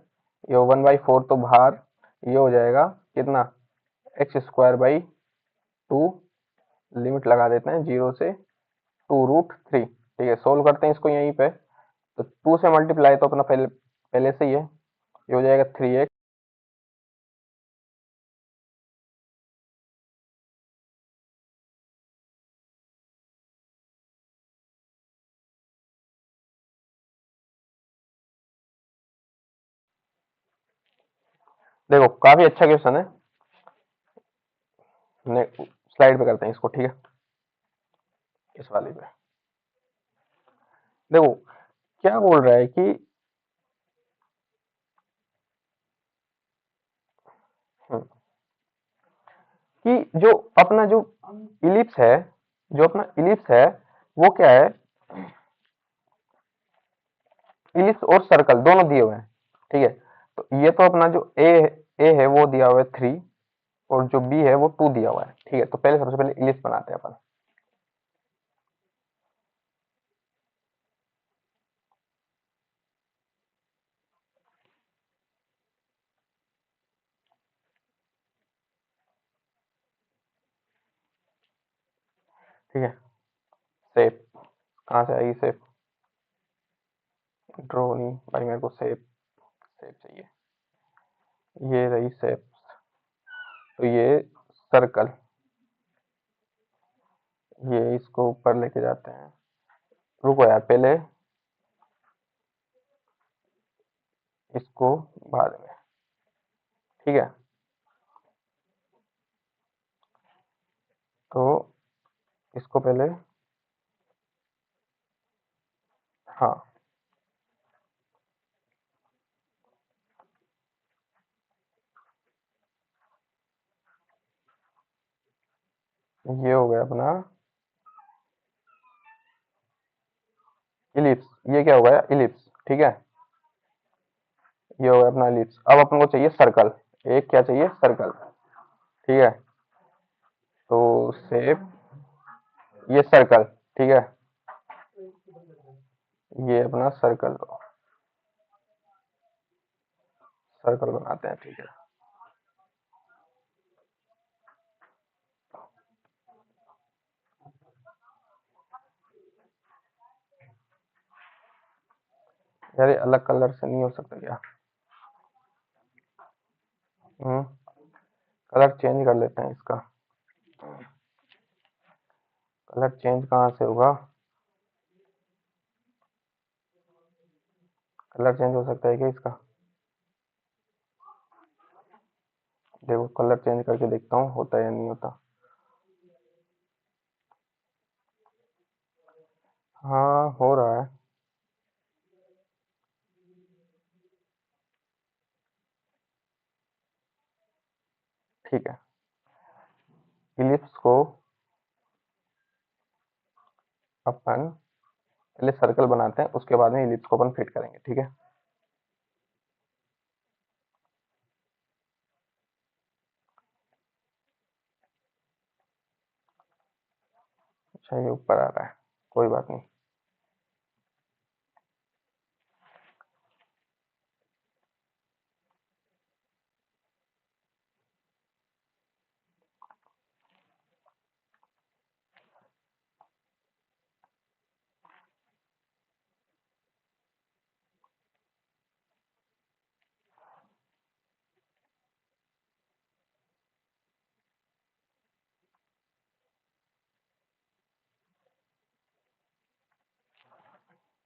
ये 1/4 तो बाहर, ये हो जाएगा कितना, एक्स स्क्वायर बाई 2, लिमिट लगा देते हैं 0 से 2√3, ठीक है। सोल्व करते हैं इसको यहीं पे, तो 2 से मल्टीप्लाई तो अपना पहले पहले से ही है, ये हो जाएगा 3x, देखो काफी अच्छा क्वेश्चन है, स्लाइड पे करते हैं इसको, ठीक है, इस वाले पे। देखो क्या बोल रहा है हम्म, कि जो अपना जो इलिप्स है, जो अपना इलिप्स है वो क्या है, इलिप्स और सर्कल दोनों दिए हुए हैं, ठीक है। तो ये तो अपना जो ए है वो दिया हुआ है 3 और जो बी है वो 2 दिया हुआ है, ठीक है। तो पहले सबसे पहले इलिप्स बनाते हैं अपन, ठीक है। शेप कहाँ से आएगी, शेप ड्रॉ नहीं भाई, मेरे को शेप शेप चाहिए, ये रही शेप। तो ये सर्कल, ये इसको ऊपर लेके जाते हैं, रुको यार पहले इसको बाद में, ठीक है। तो इसको पहले, हाँ ये हो गया अपना इलिप्स, ये क्या हो गया इलिप्स, ठीक है। ये हो गया अपना इलिप्स। अब अपन को चाहिए सर्कल, एक क्या चाहिए सर्कल, ठीक है। तो शेप ये सर्कल, ठीक है, ये अपना सर्कल, सर्कल बनाते हैं, ठीक है। यार ये अलग कलर से नहीं हो सकता क्या, हम्म, कलर चेंज कर लेते हैं इसका, कलर चेंज कहाँ से होगा, कलर चेंज हो सकता है क्या इसका, देखो कलर चेंज करके देखता हूँ होता है या नहीं होता। हाँ हो रहा है, ठीक है। इलिप्स को अपन पहले सर्कल बनाते हैं, उसके बाद में इलिप्स को अपन फिट करेंगे, ठीक है। अच्छा ये ऊपर आ रहा है, कोई बात नहीं।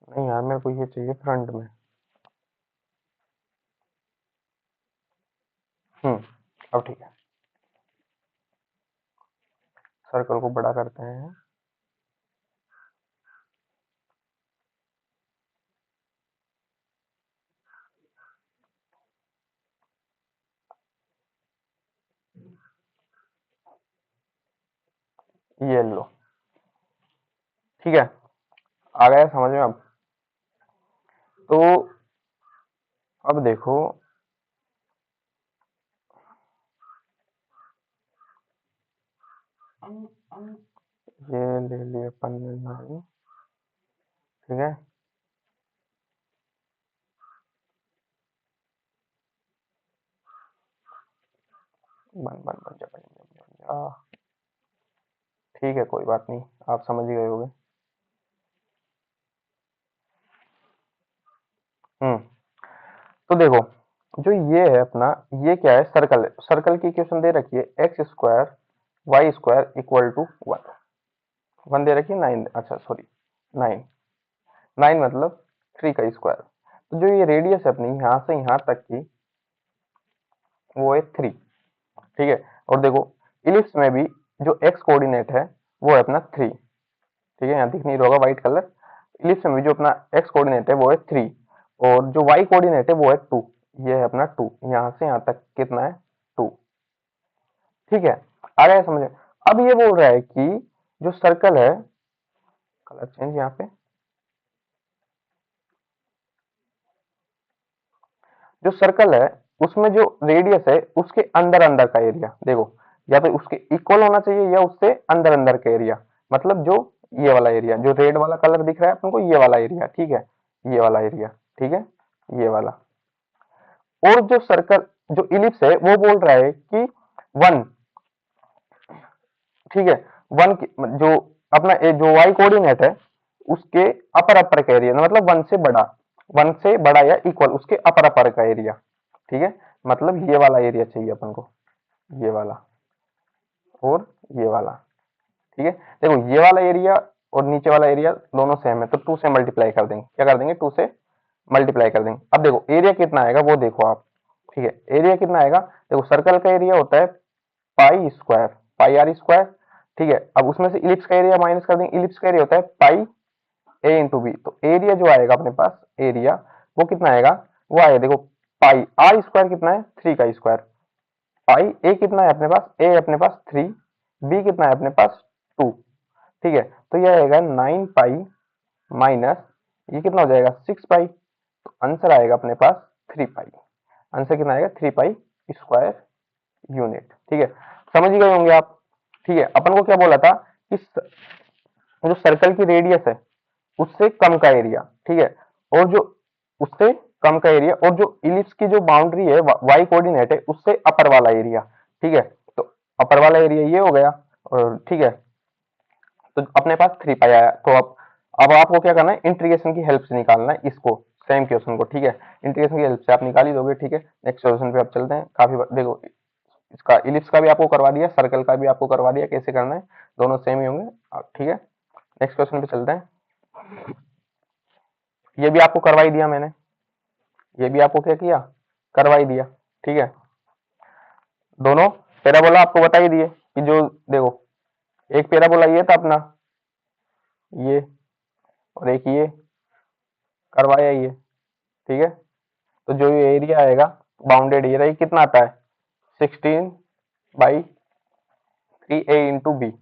नहीं यार, मेरे को ये चाहिए फ्रंट में। अब ठीक है। सर्कल को बड़ा करते हैं। ये लो, ठीक है, आ गया समझ में अब। तो अब देखो, ये ले लिए अपन ने नाइन, ठीक है। बन बन बन जा, बन जा, बन जा। ठीक है, कोई बात नहीं, आप समझ ही गए होगे। हम्म तो देखो, जो ये है अपना, ये क्या है, सर्कल है। सर्कल की इक्वेशन दे रखी है, x square Y square equal to one. One दे रखी है, नाइन, अच्छा सॉरी, नाइन। नाइन मतलब थ्री का स्क्वायर। तो जो ये रेडियस है अपनी यहाँ से यहाँ तक की, वो है थ्री, ठीक है। और देखो, इलिप्स में भी जो एक्स कोऑर्डिनेट है वो है अपना थ्री, ठीक है, यहाँ दिख नहीं रहा होगा व्हाइट कलर। इलिप्स में भी जो अपना एक्स कोऑर्डिनेट है वो है थ्री, और जो वाई कोऑर्डिनेट है वो है टू। ये है अपना टू, यहाँ से यहाँ तक कितना है, टू, ठीक है। आ गया समझ में? अब ये बोल रहा है कि जो सर्कल है, कलर चेंज यहाँ पे, जो सर्कल है उसमें जो रेडियस है उसके अंदर अंदर का एरिया देखो, या तो उसके इक्वल होना चाहिए या उससे अंदर अंदर का एरिया। मतलब जो ये वाला एरिया, जो रेड वाला कलर दिख रहा है अपन को, ये वाला एरिया, ठीक है, ये वाला एरिया, ठीक है, ये वाला। और जो सर्कल, जो इलिप्स है वो बोल रहा है कि वन, ठीक है, वन जो अपना जो वाई कोऑर्डिनेट है उसके अपर अपर का एरिया, मतलब वन से बड़ा, वन से बड़ा या इक्वल उसके अपर अपर का एरिया, ठीक है। मतलब ये वाला एरिया चाहिए अपन को, ये वाला और ये वाला, ठीक है। देखो, ये वाला एरिया और नीचे वाला एरिया दोनों सेम है, तो टू से मल्टीप्लाई कर देंगे, क्या कर देंगे, टू से मल्टीप्लाई कर देंगे। अब देखो एरिया कितना आएगा वो देखो आप, ठीक है, एरिया कितना आएगा, देखो सर्कल का एरिया होता है pi square, pi r square, ठीक है। अब उसमें से इलिप्स का एरिया माइनस कर देंगे, इलिप्स का एरिया होता है पाई ए इंटू बी, तो एरिया जो आएगा अपने पास, एरिया वो कितना आएगा, वो आएगा देखो, पाई आर स्क्वायर कितना है, थ्री का स्क्वायर, पाई ए कितना है अपने पास, ए अपने पास थ्री, बी कितना है अपने पास टू, ठीक है। तो ये आएगा नाइन पाई माइनस, ये कितना हो जाएगा, सिक्स पाई, तो आंसर आएगा अपने पास थ्री पाई। आंसर कितना आएगा, थ्री पाई स्क्वायर यूनिट, ठीक है। समझ ही गए होंगे आप, ठीक है। अपन को क्या बोला था कि जो सर्कल की रेडियस है उससे कम का एरिया, ठीक है, और जो उससे कम का एरिया, और जो इलिप्स की जो बाउंड्री है वाई कोऑर्डिनेट है उससे अपर वाला एरिया, ठीक है। तो अपर वाला एरिया ये हो गया, और ठीक है, तो अपने पास थ्री पाई आया। तो अब आपको क्या करना है, इंटीग्रेशन की हेल्प से निकालना है इसको, सेम क्वेश्चन को, ठीक है। इंटीग्रेशन की हेल्प से आप निकाल ही दोगे, ठीक है। नेक्स्ट क्वेश्चन पे आप चलते हैं। देखो, इसका इलिप्स का भी आपको करवा दिया, सर्कल का भी आपको करवा दिया, कैसे करना है, दोनों सेम ही होंगे, ठीक है। नेक्स्ट क्वेश्चन पे चलते हैं। ये भी आपको करवाई दिया मैंने, ये भी आपको क्या किया, करवाई दिया, ठीक है। दोनों पैराबोला आपको बता ही दिए कि जो, देखो, एक पैराबोला ये था अपना, ये, और एक ये करवाया ये, ठीक है। तो जो ये एरिया आएगा बाउंडेड एरिया, ये कितना आता है, 16/3 ए इंटू बी,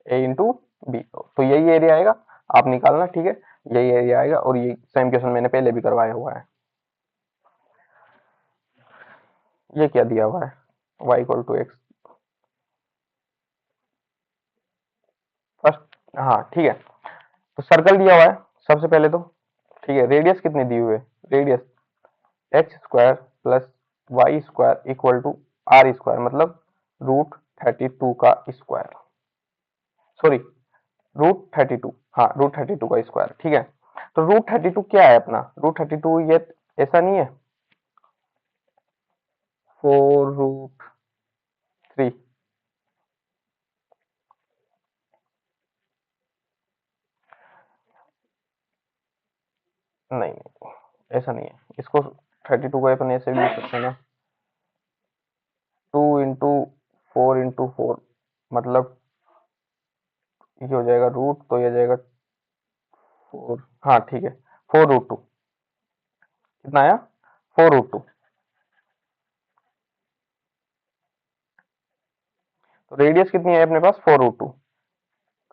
ए इंटू बी, तो यही एरिया आएगा, आप निकालना, ठीक है। यही एरिया आएगा, और ये सेम क्वेश्चन मैंने पहले भी करवाया हुआ है। ये क्या दिया हुआ है, y equal to x, first, हाँ ठीक है। तो सर्कल दिया हुआ है सबसे पहले तो, ठीक है। रेडियस कितनी दी हुई है, radius x square plus y square equal to r square, मतलब रूट 32 का स्क्वायर, सॉरी, रूट 32, हाँ रूट 32 का स्क्वायर, ठीक है। तो रूट 32 क्या है अपना, रूट 32 ये ऐसा नहीं है, 4√3, नहीं नहीं, ऐसा नहीं है। इसको 32 को अपन ऐसे भी लिख सकते हैं ना, 2 × 4 × 4, मतलब ये हो जाएगा रूट, तो ये हो जाएगा 4। हाँ ठीक है, 4√2। कितना आया? 4√2। तो रेडियस कितनी है अपने पास? 4√2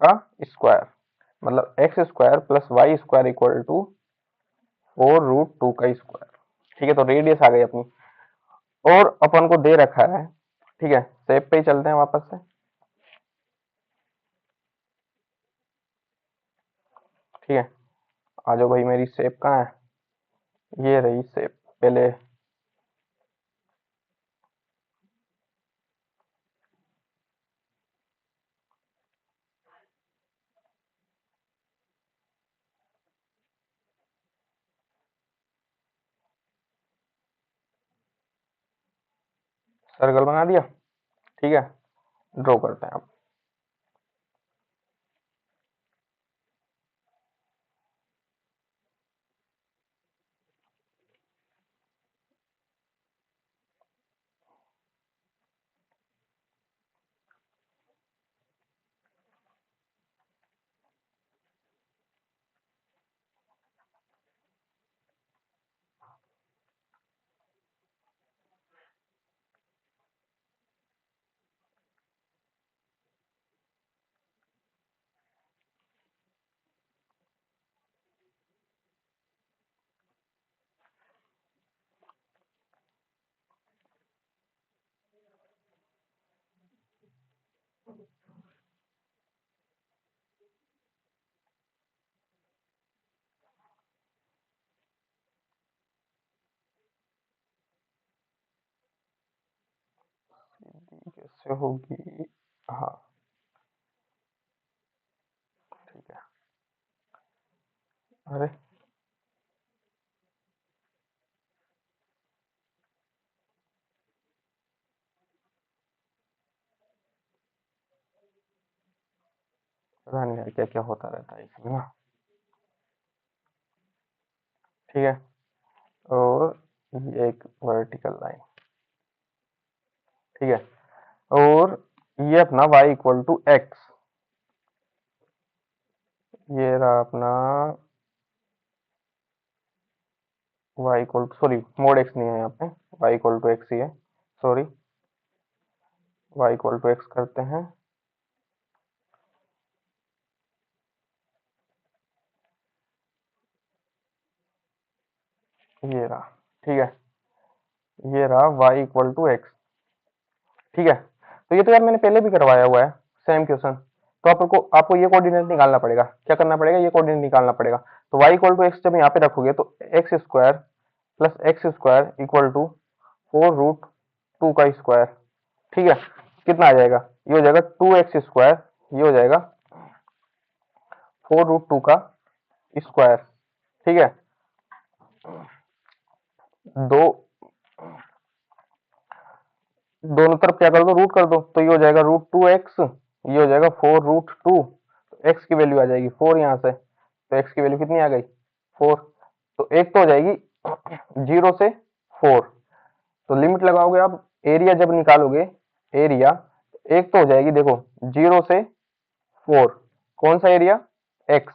का स्क्वायर, मतलब x² + y² = 4√2 का स्क्वायर। ठीक है, तो रेडियस आ गई अपनी। और अपन को दे रखा है, ठीक है, शेप पे ही चलते हैं वापस से। ठीक है, आ जाओ भाई, मेरी शेप कहाँ है? ये रही शेप। पहले सर्कल बना दिया। ठीक है, ड्रॉ करते हैं अब। कैसे होगी? हाँ ठीक है। अरे पता नहीं यार क्या क्या होता रहता है इसमें ना। ठीक है, और ये एक वर्टिकल लाइन। ठीक है, और ये अपना y = x। ये रहा अपना सॉरी, मोड x नहीं है यहाँ पे, y = x ही है। सॉरी, y = x करते हैं। ये रहा। ठीक है, ये रहा y = x। ठीक है, तो ये तो यार मैंने पहले भी करवाया हुआ है, सेम क्वेश्चन। तो आपको ये कोऑर्डिनेट निकालना पड़ेगा। क्या करना पड़ेगा? ये कोऑर्डिनेट निकालना पड़ेगा। तो y = x जब यहाँ पे रखोगे तो x² + x² = 4√2 का स्क्वायर। ठीक है, कितना आ जाएगा? ये हो जाएगा 2x², ये हो जाएगा 4√2 का स्क्वायर। ठीक है, दो दोनों तरफ क्या कर दो? रूट कर दो, तो ये हो जाएगा √2x, ये हो जाएगा 4√2। तो x की वैल्यू आ जाएगी 4 यहाँ से, तो x की वैल्यू कितनी आ गई? 4। तो एक तो हो जाएगी 0 से 4। तो लिमिट लगाओगे आप, एरिया जब निकालोगे, एरिया एक तो हो जाएगी, देखो, 0 से 4। कौन सा एरिया? x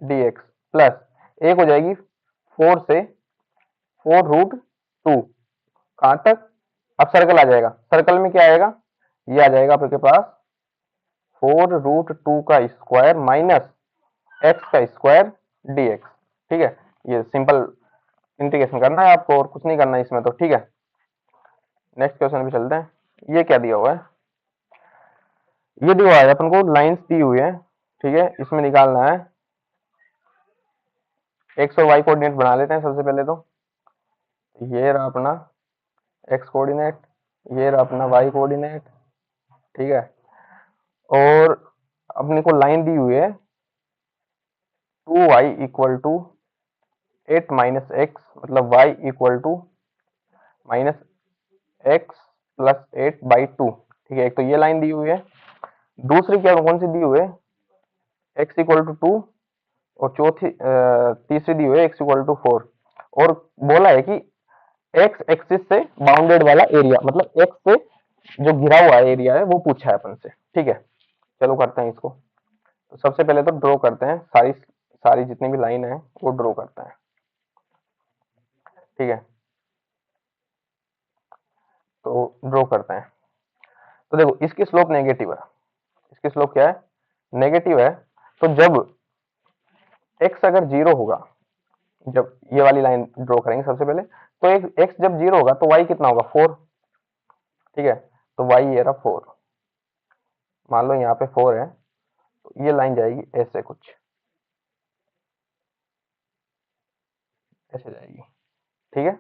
dx, प्लस एक हो जाएगी 4 से 4√2। कहां तक? अब सर्कल आ जाएगा। सर्कल में क्या आएगा? ये आ जाएगा आपके पास 4√2 का स्क्वायर माइनस एक्स का स्क्वायर dx। ठीक है, ये सिंपल इंटीग्रेशन करना है आपको, और कुछ नहीं करना है इसमें तो। ठीक है, नेक्स्ट क्वेश्चन पे चलते हैं। ये क्या दिया हुआ है? ये दिया हुआ है अपन को, लाइंस दी हुई है। ठीक है, इसमें निकालना है। एक्स और वाई कोऑर्डिनेट बना लेते हैं सबसे पहले तो। ये रहा अपना एक्स कोऑर्डिनेट, ये रहा अपना वाई कोऑर्डिनेट। ठीक है, और अपने को लाइन दी हुई है 2y = 8 - x, मतलब y = -x + 8/2। ठीक है, एक तो ये लाइन दी हुई है। दूसरी क्या कौन सी दी हुई है? x = 2, और तीसरी दी हुई है x इक्वल टू 4, और बोला है कि एक्स एक्सिस से बाउंडेड वाला एरिया, मतलब एक्स से जो घिरा हुआ एरिया है वो पूछा है अपन से। ठीक है, चलो करते हैं इसको। तो सबसे पहले तो ड्रॉ करते हैं, सारी सारी जितनी भी लाइन है वो ड्रॉ करते हैं। ठीक है, तो ड्रॉ करते हैं। तो देखो इसकी स्लोप नेगेटिव है, इसकी स्लोप क्या है, नेगेटिव है। तो जब x अगर जीरो होगा, जब ये वाली लाइन ड्रॉ करेंगे सबसे पहले, तो एक x जब जीरो होगा तो y कितना होगा, 4। ठीक है, तो y ये रहा 4, मान लो यहाँ पे 4 है, तो ये लाइन जाएगी ऐसे कुछ, ऐसे जाएगी। ठीक है,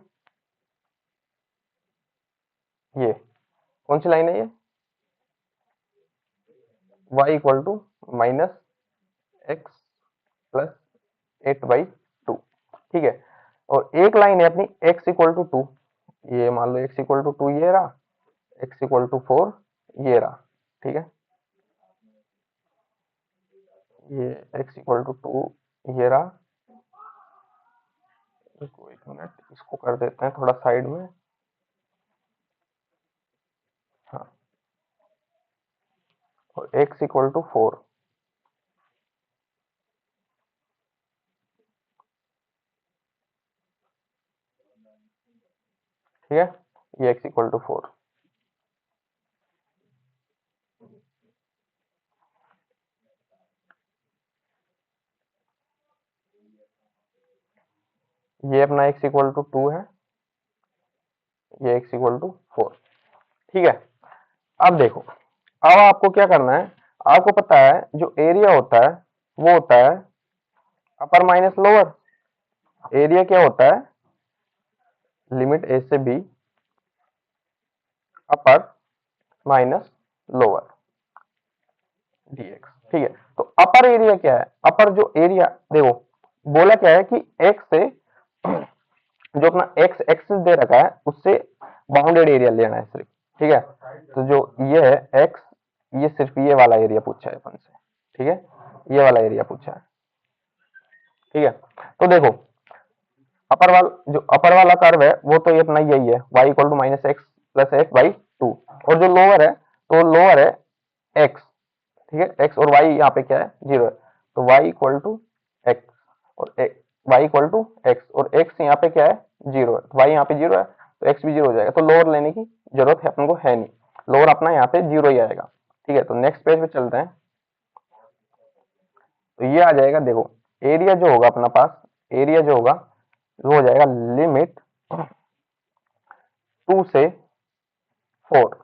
ये कौन सी लाइन है, ये y equal to minus x plus 8/2। ठीक है, और एक लाइन है अपनी x इक्वल टू 2, ये मान लो x इक्वल टू 2 ये रहा, x इक्वल टू 4 ये रहा। ठीक है, ये x इक्वल टू 2 ये रहा। इसको एक मिनट इसको कर देते हैं थोड़ा साइड में। हाँ, और x इक्वल टू 4। ठीक है, ये x इक्वल टू 4। ये अपना x इक्वल टू 2 है, ये x इक्वल टू 4। ठीक है, अब देखो, अब आपको क्या करना है, आपको पता है जो एरिया होता है वो होता है अपर माइनस लोअर। एरिया क्या होता है, लिमिट a से b अपर माइनस लोअर dx। ठीक है, तो अपर एरिया क्या है, अपर जो एरिया देखो बोला क्या है कि x से जो अपना x एक्सिस दे रखा है उससे बाउंडेड एरिया लेना है सिर्फ। ठीक है, तो जो ये है x, ये सिर्फ ये वाला एरिया पूछा है अपन से। ठीक है, ये वाला एरिया पूछा है। ठीक है, तो देखो जो अपर वाला कर्व है वो तो ये अपना यही है, y equal to minus x plus x by 2, और जो लोअर है तो लोअर है x। ठीक है, x और y यहाँ पे क्या है, 0 है, तो y इक्वल टू एक्स, और y इक्वल टू एक्स, और x यहाँ पे क्या है, 0 है, तो y यहाँ पे 0 है तो x भी 0 हो जाएगा, तो लोअर लेने की जरूरत है अपन को है नहीं, लोअर अपना यहाँ पे 0 ही आएगा। ठीक है, तो नेक्स्ट पेज पे चलते हैं। तो ये आ जाएगा, देखो एरिया जो होगा अपना पास, एरिया जो होगा वो हो जाएगा लिमिट 2 से 4।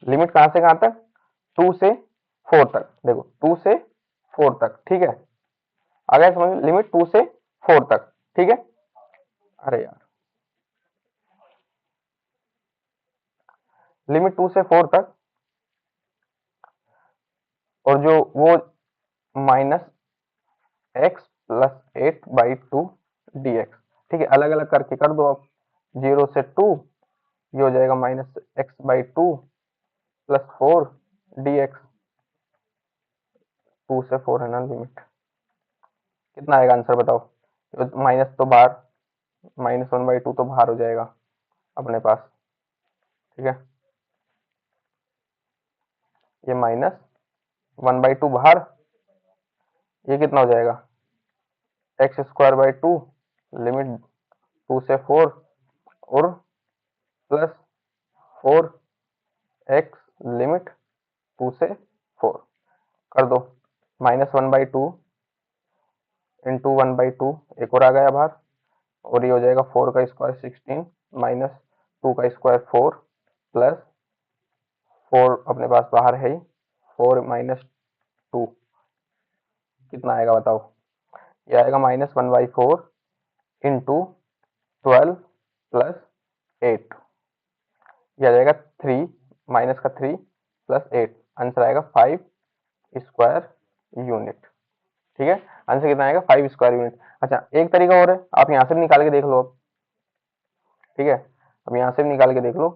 लिमिट कहां से कहां तक, 2 से 4 तक, देखो 2 से 4 तक। ठीक है, आ गया समझ, लिमिट 2 से 4 तक। ठीक है, अरे यार, लिमिट 2 से 4 तक, और जो वो माइनस एक्स प्लस 8/2 dx। ठीक है, अलग अलग करके कर दो आप, 0 से 2, ये हो जाएगा minus x by 2 plus 4 dx। 2 से 4 है ना लिमिट, कितना आएगा आंसर बताओ, माइनस तो बाहर, -1/2 तो बाहर हो जाएगा अपने पास। ठीक है, ये -1/2 बाहर, ये कितना हो जाएगा, x² बाई 2, लिमिट 2 से 4, और प्लस 4x लिमिट 2 से 4, कर दो, -1/2 इंटू 1/2, एक और आ गया बाहर, और ये हो जाएगा 4 का स्क्वायर 16, -2 का स्क्वायर 4, प्लस 4 अपने पास बाहर है ही, 4 माइनस 2 कितना आएगा बताओ, ये आएगा -1/4 इंटू 12 प्लस 8, ये आ जाएगा 3, माइनस का 3 प्लस 8, आंसर आएगा 5 स्क्वायर यूनिट। ठीक है, आंसर कितना आएगा, 5 स्क्वायर यूनिट। अच्छा, एक तरीका और है, आप यहाँ से भी निकाल के देख लो अब। ठीक है, अब यहाँ से भी निकाल के देख लो,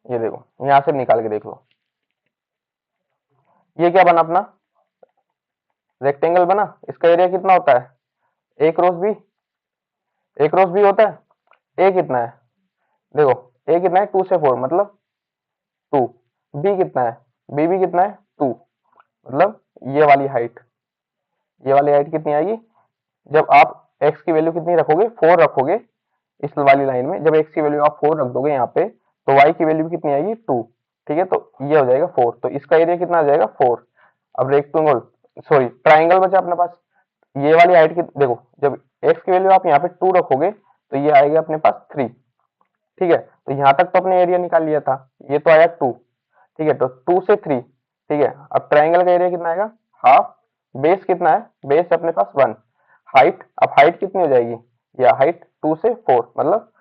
ये देखो यहाँ से भी निकाल के देख लो, ये क्या बना अपना, रेक्टेंगल बना, इसका एरिया कितना होता है, ए क्रॉस बी, ए क्रॉस बी होता है। ए कितना है, देखो ए कितना है 2 से 4 मतलब 2। बी कितना है, बी भी कितना है 2 मतलब ये वाली हाइट, ये वाली हाइट कितनी आएगी, जब आप x की वैल्यू कितनी रखोगे 4 रखोगे इस वाली लाइन में, जब x की वैल्यू आप 4 रख दोगे यहाँ पे तो y की वैल्यू कितनी आएगी 2। ठीक है, तो ये हो जाएगा 4, तो इसका एरिया कितना आ जाएगा 4। अब रेक्टेंगल सॉरी ट्राइंगल बचा अपने पास, ये वाली हाइट की देखो, जब x की वैल्यू आप यहाँ पे 2 रखोगे तो ये आएगा अपने पास 3। ठीक है, तो यहाँ तक तो अपने एरिया निकाल लिया था, ये तो आया 2। ठीक है, तो 2 से 3। ठीक है, अब ट्राइंगल का एरिया कितना आएगा हाफ, बेस कितना है, बेस अपने पास 1, हाइट, अब हाइट कितनी हो जाएगी, या हाइट 2 से 4 मतलब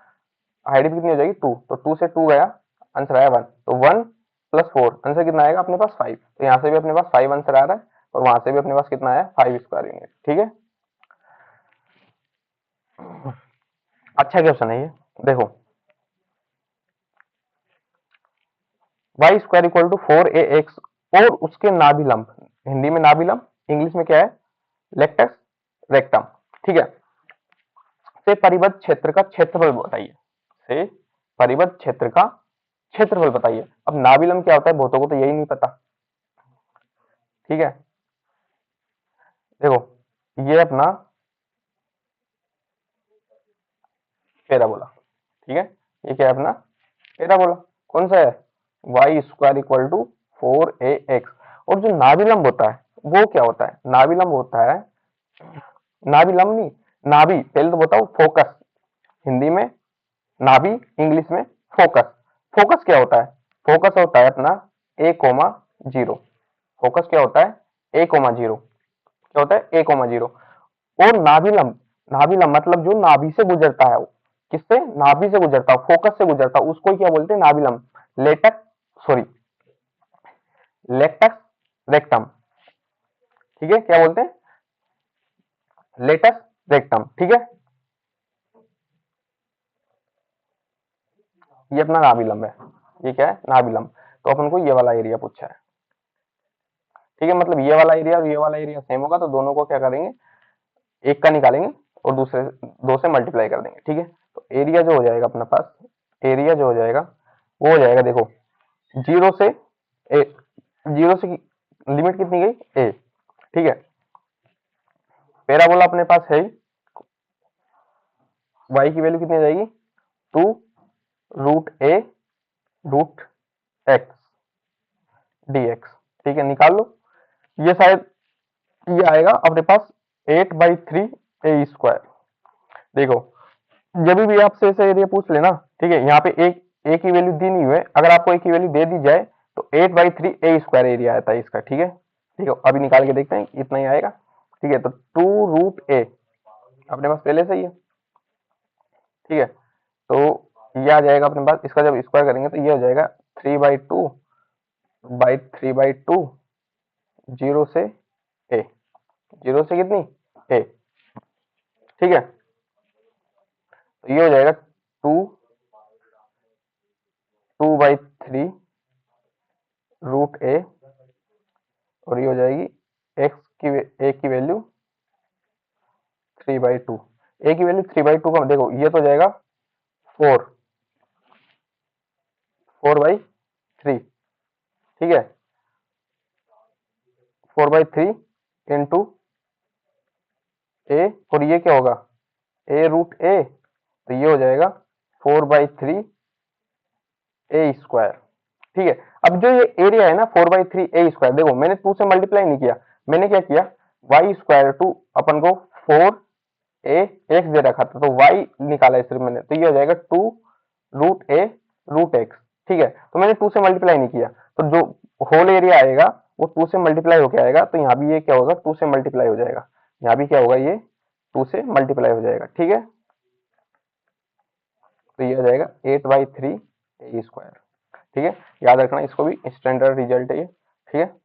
हाइट भी कितनी हो जाएगी 2, तो 2 से 2 गया, आंसर आया 1, तो 1 प्लस 4 आंसर कितना आएगा अपने पास 5। तो यहाँ से भी अपने पास 5 आंसर आ रहा है और वहां से भी अपने पास कितना आया 5 स्क्वायर यूनिट। ठीक है, अच्छा क्वेश्चन है ये, देखो Y square equal to 4ax और उसके नाभिलंब, हिंदी में नाभिलंब, इंग्लिश में क्या है लेक्टस रेक्टम। ठीक है, से परिबद्ध क्षेत्र का क्षेत्रफल बताइए, से परिबद्ध क्षेत्र का क्षेत्रफल बताइए। अब नाभिलंब क्या होता है बहुतों को तो यही नहीं पता। ठीक है, देखो ये अपना पैराबोला, ठीक है, ये क्या है अपना पैराबोला, कौन सा है Y square equal to 4ax। और जो नाभिलंब होता है वो क्या होता है, नाभिलंब होता है, नाभिलंब नहीं, नाभि पहले तो बताओ, फोकस, हिंदी में नाभि, इंग्लिश में फोकस। फोकस क्या होता है, फोकस होता है अपना ए कोमा जीरो, फोकस क्या होता है ए कोमा जीरो, क्या होता है ए कोमा जीरो। और नाभिलंब, नाभिलंब मतलब जो नाभि से गुजरता है, किससे, नाभि से गुजरता, फोकस से गुजरता, उसको क्या बोलते हैं नाभिलंब, लेटक सॉरी लेक्टस रेक्टम। ठीक है, क्या बोलते हैं लेटस रेक्टम। ठीक है, ये अपना नाभिलंब है, ये क्या है नाभिलंब, तो अपन को ये वाला एरिया पूछा है। ठीक है, मतलब ये वाला एरिया और ये वाला एरिया सेम होगा तो दोनों को क्या करेंगे, एक का निकालेंगे और दूसरे दो से मल्टीप्लाई कर देंगे। ठीक है, तो एरिया जो हो जाएगा अपने पास, एरिया जो हो जाएगा वो हो जाएगा, देखो जीरो से ए, जीरो से लिमिट कितनी गई ए। ठीक है, पैराबोला अपने पास है, वाई की वैल्यू कितनी आ जाएगी 2 रूट ए रूट एक्स dx। ठीक है, निकाल लो, ये शायद ये आएगा अपने पास 8/3 a²। देखो जब भी आपसे ऐसे एरिया पूछ लेना, ठीक है, यहाँ पे एक ए की वैल्यू दी नहीं हुई है, अगर आपको ए की वैल्यू दे दी जाए तो 8/3 a² एरिया आता है इसका। ठीक है, ठीक है, अभी निकाल के देखते हैं इतना ही आएगा। ठीक है, तो 2 रूट ए अपने पास पहले से ही है। ठीक है, तो ये आ जाएगा अपने पास, इसका जब स्क्वायर करेंगे तो ये हो जाएगा 3/2 जीरो से ए, जीरो से कितनी ए। ठीक है, तो ये हो जाएगा 2/3 रूट ए, और ये हो जाएगी एक्स की ए की वैल्यू 3/2, ए की वैल्यू 3/2 का देखो ये तो हो जाएगा 4/3। ठीक है, 4/3 इंटू ए, और ये क्या होगा ए रूट ए, तो ये हो जाएगा 4/3 a²। ठीक है, अब जो ये एरिया है ना 4/3 a², देखो मैंने 2 से मल्टीप्लाई नहीं किया, मैंने क्या किया y² टू अपन को 4a x दे रखा था तो y निकाला सिर्फ मैंने, तो ये हो जाएगा 2 रूट ए रूट एक्स। ठीक है, तो मैंने 2 से मल्टीप्लाई नहीं किया, तो जो होल एरिया आएगा वो 2 से मल्टीप्लाई होके आएगा, तो यहाँ भी ये क्या होगा 2 से मल्टीप्लाई हो जाएगा, यहाँ भी क्या होगा ये 2 से मल्टीप्लाई हो जाएगा। ठीक है, तो ये हो जाएगा 8/3 a²। ठीक है, याद रखना इसको भी, स्टैंडर्ड रिजल्ट है ये। ठीक है,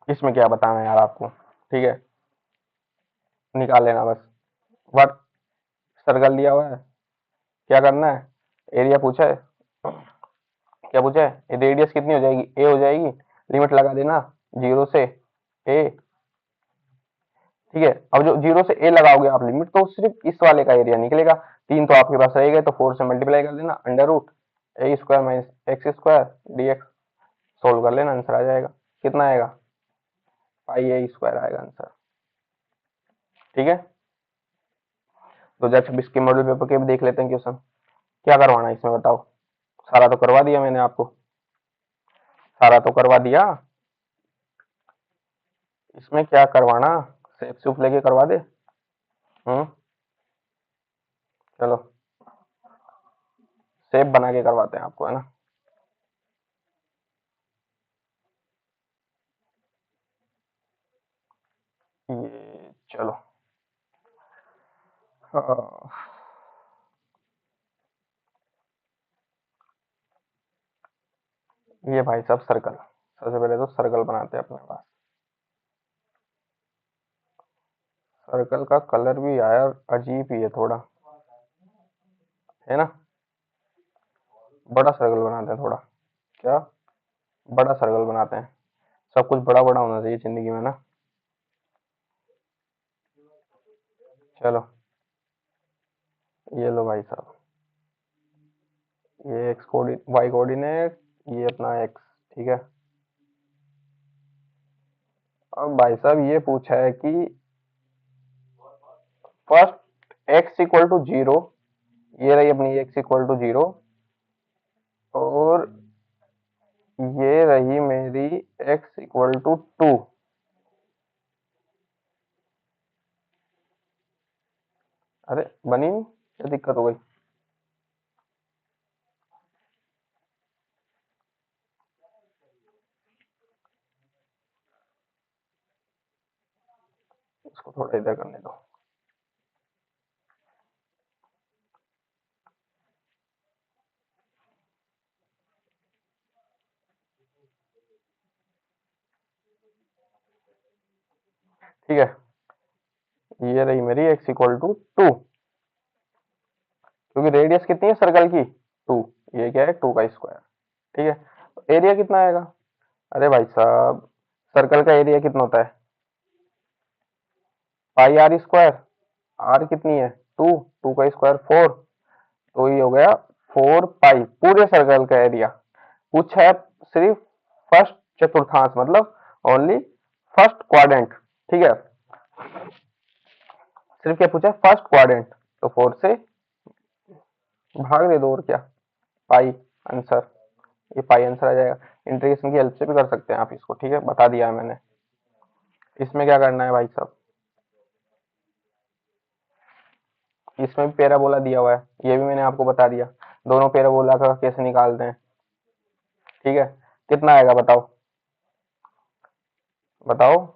इसमें क्या बताना है यार आपको, ठीक है, निकाल लेना बस, वर्क सर्कल दिया हुआ है, क्या करना है, एरिया पूछा है, क्या पूछा है रेडियस कितनी हो जाएगी ए हो जाएगी, लिमिट लगा देना 0 से ए, ठीक है। अब जो 0 से ए लगाओगे आप लिमिट, तो सिर्फ इस वाले का एरिया निकलेगा। 3 तो आपके पास रहेगा, तो 4 से मल्टीप्लाई कर देना, under root A square minus x square dx, solve कर लेना, आंसर आ जाएगा। कितना आएगा? पाई ए स्क्वायर आएगा आंसर। ठीक है, 2026 के मॉडल पेपर के भी देख लेते हैं क्वेश्चन। क्या करवाना है इसमें बताओ? सारा तो करवा दिया मैंने आपको, सारा तो करवा दिया। इसमें क्या करवाना? सेफ सूप लेके करवा दे। चलो सेफ बना के करवाते हैं आपको, है ना। ये चलो, हाँ, ये भाई साहब सर्कल, सबसे पहले तो सर्कल बनाते हैं अपने पास। सर्कल का कलर भी यार अजीब ही है थोड़ा, है ना। बड़ा सर्कल बनाते हैं थोड़ा, क्या बड़ा सर्कल बनाते हैं। सब कुछ बड़ा बड़ा होना चाहिए जिंदगी में ना। चलो ये लो भाई साहब, ये एक्स कोऑर्डिनेट, वाई कोऑर्डिनेट, ये अपना एक्स, ठीक है। अब भाई साहब ये पूछा है कि फर्स्ट एक्स इक्वल टू 0, ये रही अपनी एक्स इक्वल टू 0, और ये रही मेरी एक्स इक्वल टू 2। अरे बनी नहीं, क्या दिक्कत हो गई? इसको थोड़ा इधर करने दो। ठीक है, ये रही मेरी एक्स इक्वल टू 2, क्योंकि रेडियस कितनी है सर्कल की? 2, ये क्या है 2 का स्क्वायर, ठीक है। तो एरिया कितना आएगा? अरे भाई साहब, सर्कल का एरिया कितना होता है? पाई आर स्क्वायर, आर कितनी है 2, 2 का स्क्वायर 4, तो ये हो गया 4 पाई पूरे सर्कल का एरिया। पूछा है सिर्फ फर्स्ट चतुर्थांश, मतलब ओनली फर्स्ट क्वाड्रेंट, ठीक है। सिर्फ क्या पूछा है? फर्स्ट क्वाड्रेंट, तो 4 से भाग दे दो, और क्या, पाई आंसर। ये पाई आंसर आ जाएगा। इंटीग्रेशन की हेल्प से भी कर सकते हैं आप इसको, ठीक है, बता दिया है मैंने। इसमें क्या करना है भाई साहब? इसमें भी पैराबोला दिया हुआ है, ये भी मैंने आपको बता दिया। दोनों पैराबोला का कैसे निकालते हैं, ठीक है। कितना आएगा बताओ, बताओ।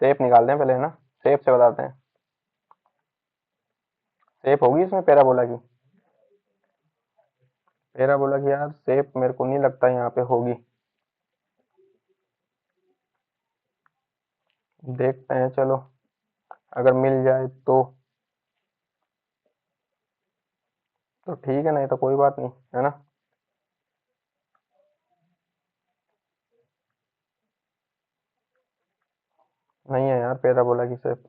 शेप निकालते हैं पहले, है ना, शेप से बताते हैं। शेप होगी इसमें पैराबोला की? पैराबोला की यार शेप मेरे को नहीं लगता यहाँ पे होगी। देखते हैं चलो, अगर मिल जाए तो ठीक है, नहीं तो कोई बात नहीं, है ना। नहीं है यार पैराबोला की शेप,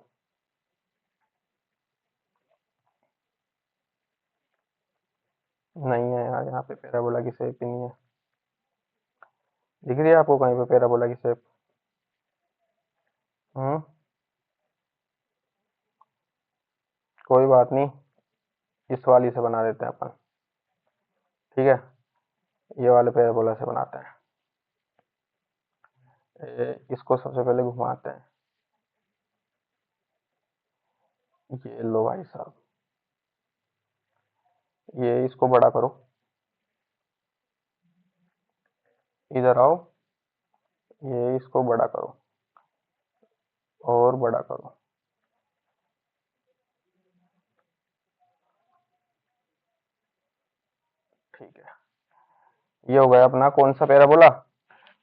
नहीं है यार, यहाँ पे पैराबोला की शेप ही नहीं है। दिख रही है आपको कहीं पे पैराबोला की शेप? हम्म, कोई बात नहीं, इस वाली से बना देते हैं अपन, ठीक है। ये वाले पैराबोला से बनाते हैं। इसको सबसे पहले घुमाते हैं। ये लो भाई साहब, ये इसको बड़ा करो, इधर आओ, ये इसको बड़ा करो, और बड़ा करो, ठीक है। ये हो गया अपना कौन सा parabola?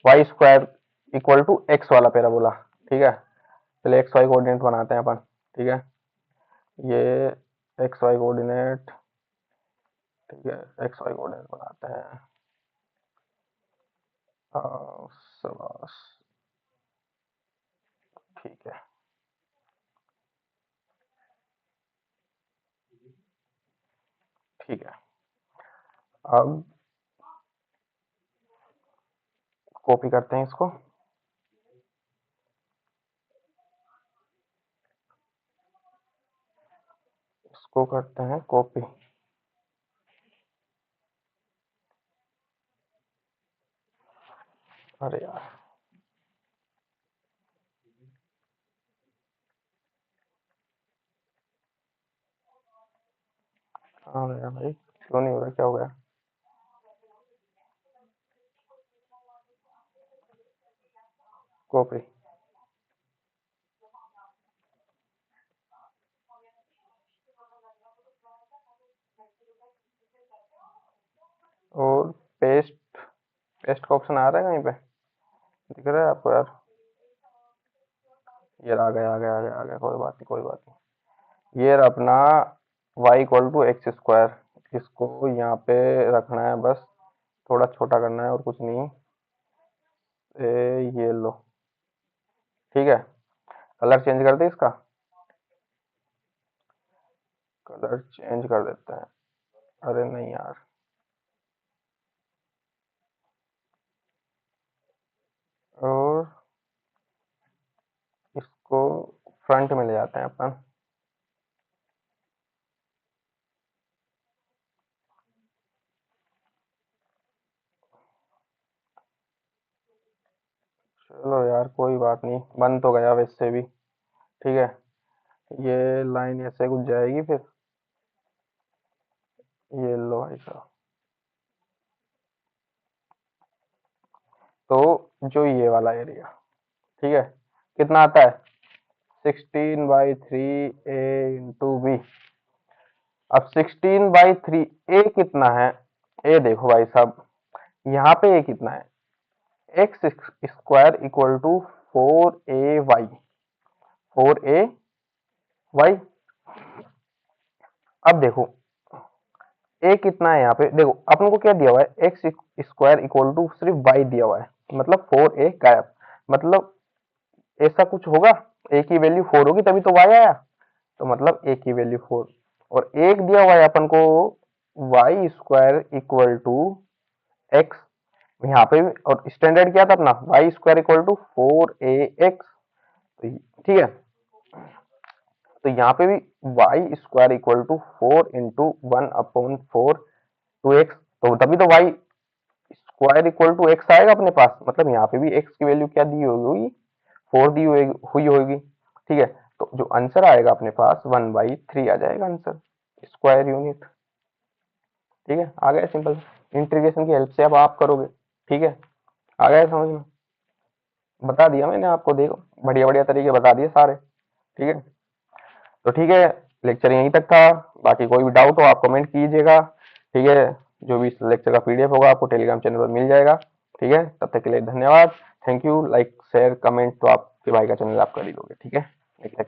Y square equal to x वाला पैराबोला, ठीक है। चलिए एक्स वाई कोऑर्डिनेट बनाते हैं अपन, ठीक है। ये एक्स वाई कोऑर्डिनेट, ठीक है, एक्स वाई कोऑर्डिनेट बनाते हैं। शाबाश, ठीक है। ठीक है, अब कॉपी करते हैं इसको। इसको करते हैं कॉपी। अरे यार, हाँ यार भाई, क्यों नहीं हो रहा, क्या हो गया? कॉपी। और पेस्ट, पेस्ट का ऑप्शन आ रहा है कहीं पे, दिख रहा है आपको यार? ये आ गया, आ गया, आ गया, आ गया, कोई बात नहीं, कोई बात नहीं। ये रहा अपना y equal to x square. इसको यहाँ पे रखना है बस, थोड़ा छोटा करना है और कुछ नहीं। ये लो, ठीक है। कलर चेंज कर दे इसका, कलर चेंज कर देते हैं। अरे नहीं यार, और इसको फ्रंट में ले जाते हैं अपन। चलो यार, कोई बात नहीं, बन तो गया वैसे भी, ठीक है। ये लाइन ऐसे कुछ जाएगी फिर। ये लो भाई साहब। तो जो ये वाला एरिया, ठीक है, कितना आता है? 16/3 a × b। अब 16/3 ए कितना है? ए देखो भाई साहब, यहाँ पे ए कितना है? X square equal to 4ay, 4ay। अब देखो ए कितना है, यहाँ पे देखो अपन को क्या दिया हुआ है, एक्स स्क्वायर इक्वल टू सिर्फ वाई दिया हुआ है, मतलब 4a गायब। मतलब ऐसा कुछ होगा, ए की वैल्यू 4 होगी तभी तो वाई आया। तो मतलब ए की वैल्यू 4, और एक दिया हुआ है अपन को y square equal to x. यहाँ पे भी, और स्टैंडर्ड क्या था अपना, Y square equal to 4ax। ठीक है, तो यहाँ पे भी y square equal to 4 × 1/4 to x. तो तभी तो y square equal to x आएगा अपने पास, मतलब यहाँ पे भी एक्स की वैल्यू क्या दी होगी, 4 दी हुई होगी। ठीक है, तो जो आंसर आएगा अपने पास 1/3 आ जाएगा आंसर, स्क्वायर यूनिट। ठीक है, आ गया सिंपल, इंटीग्रेशन की हेल्प से अब आप करोगे। ठीक है, आ गया समझ में? बता दिया मैंने आपको, देखो बढ़िया बढ़िया तरीके बता दिए सारे। ठीक है, तो ठीक है, लेक्चर यहीं तक था। बाकी कोई भी डाउट हो आप कमेंट कीजिएगा। ठीक है, जो भी इस लेक्चर का पीडीएफ होगा आपको टेलीग्राम चैनल पर मिल जाएगा। ठीक है, तब तक के लिए धन्यवाद, thank you. Like share comment तो आपके भाई का चैनल आप कर ही दोगे। ठीक है, नेक्स्ट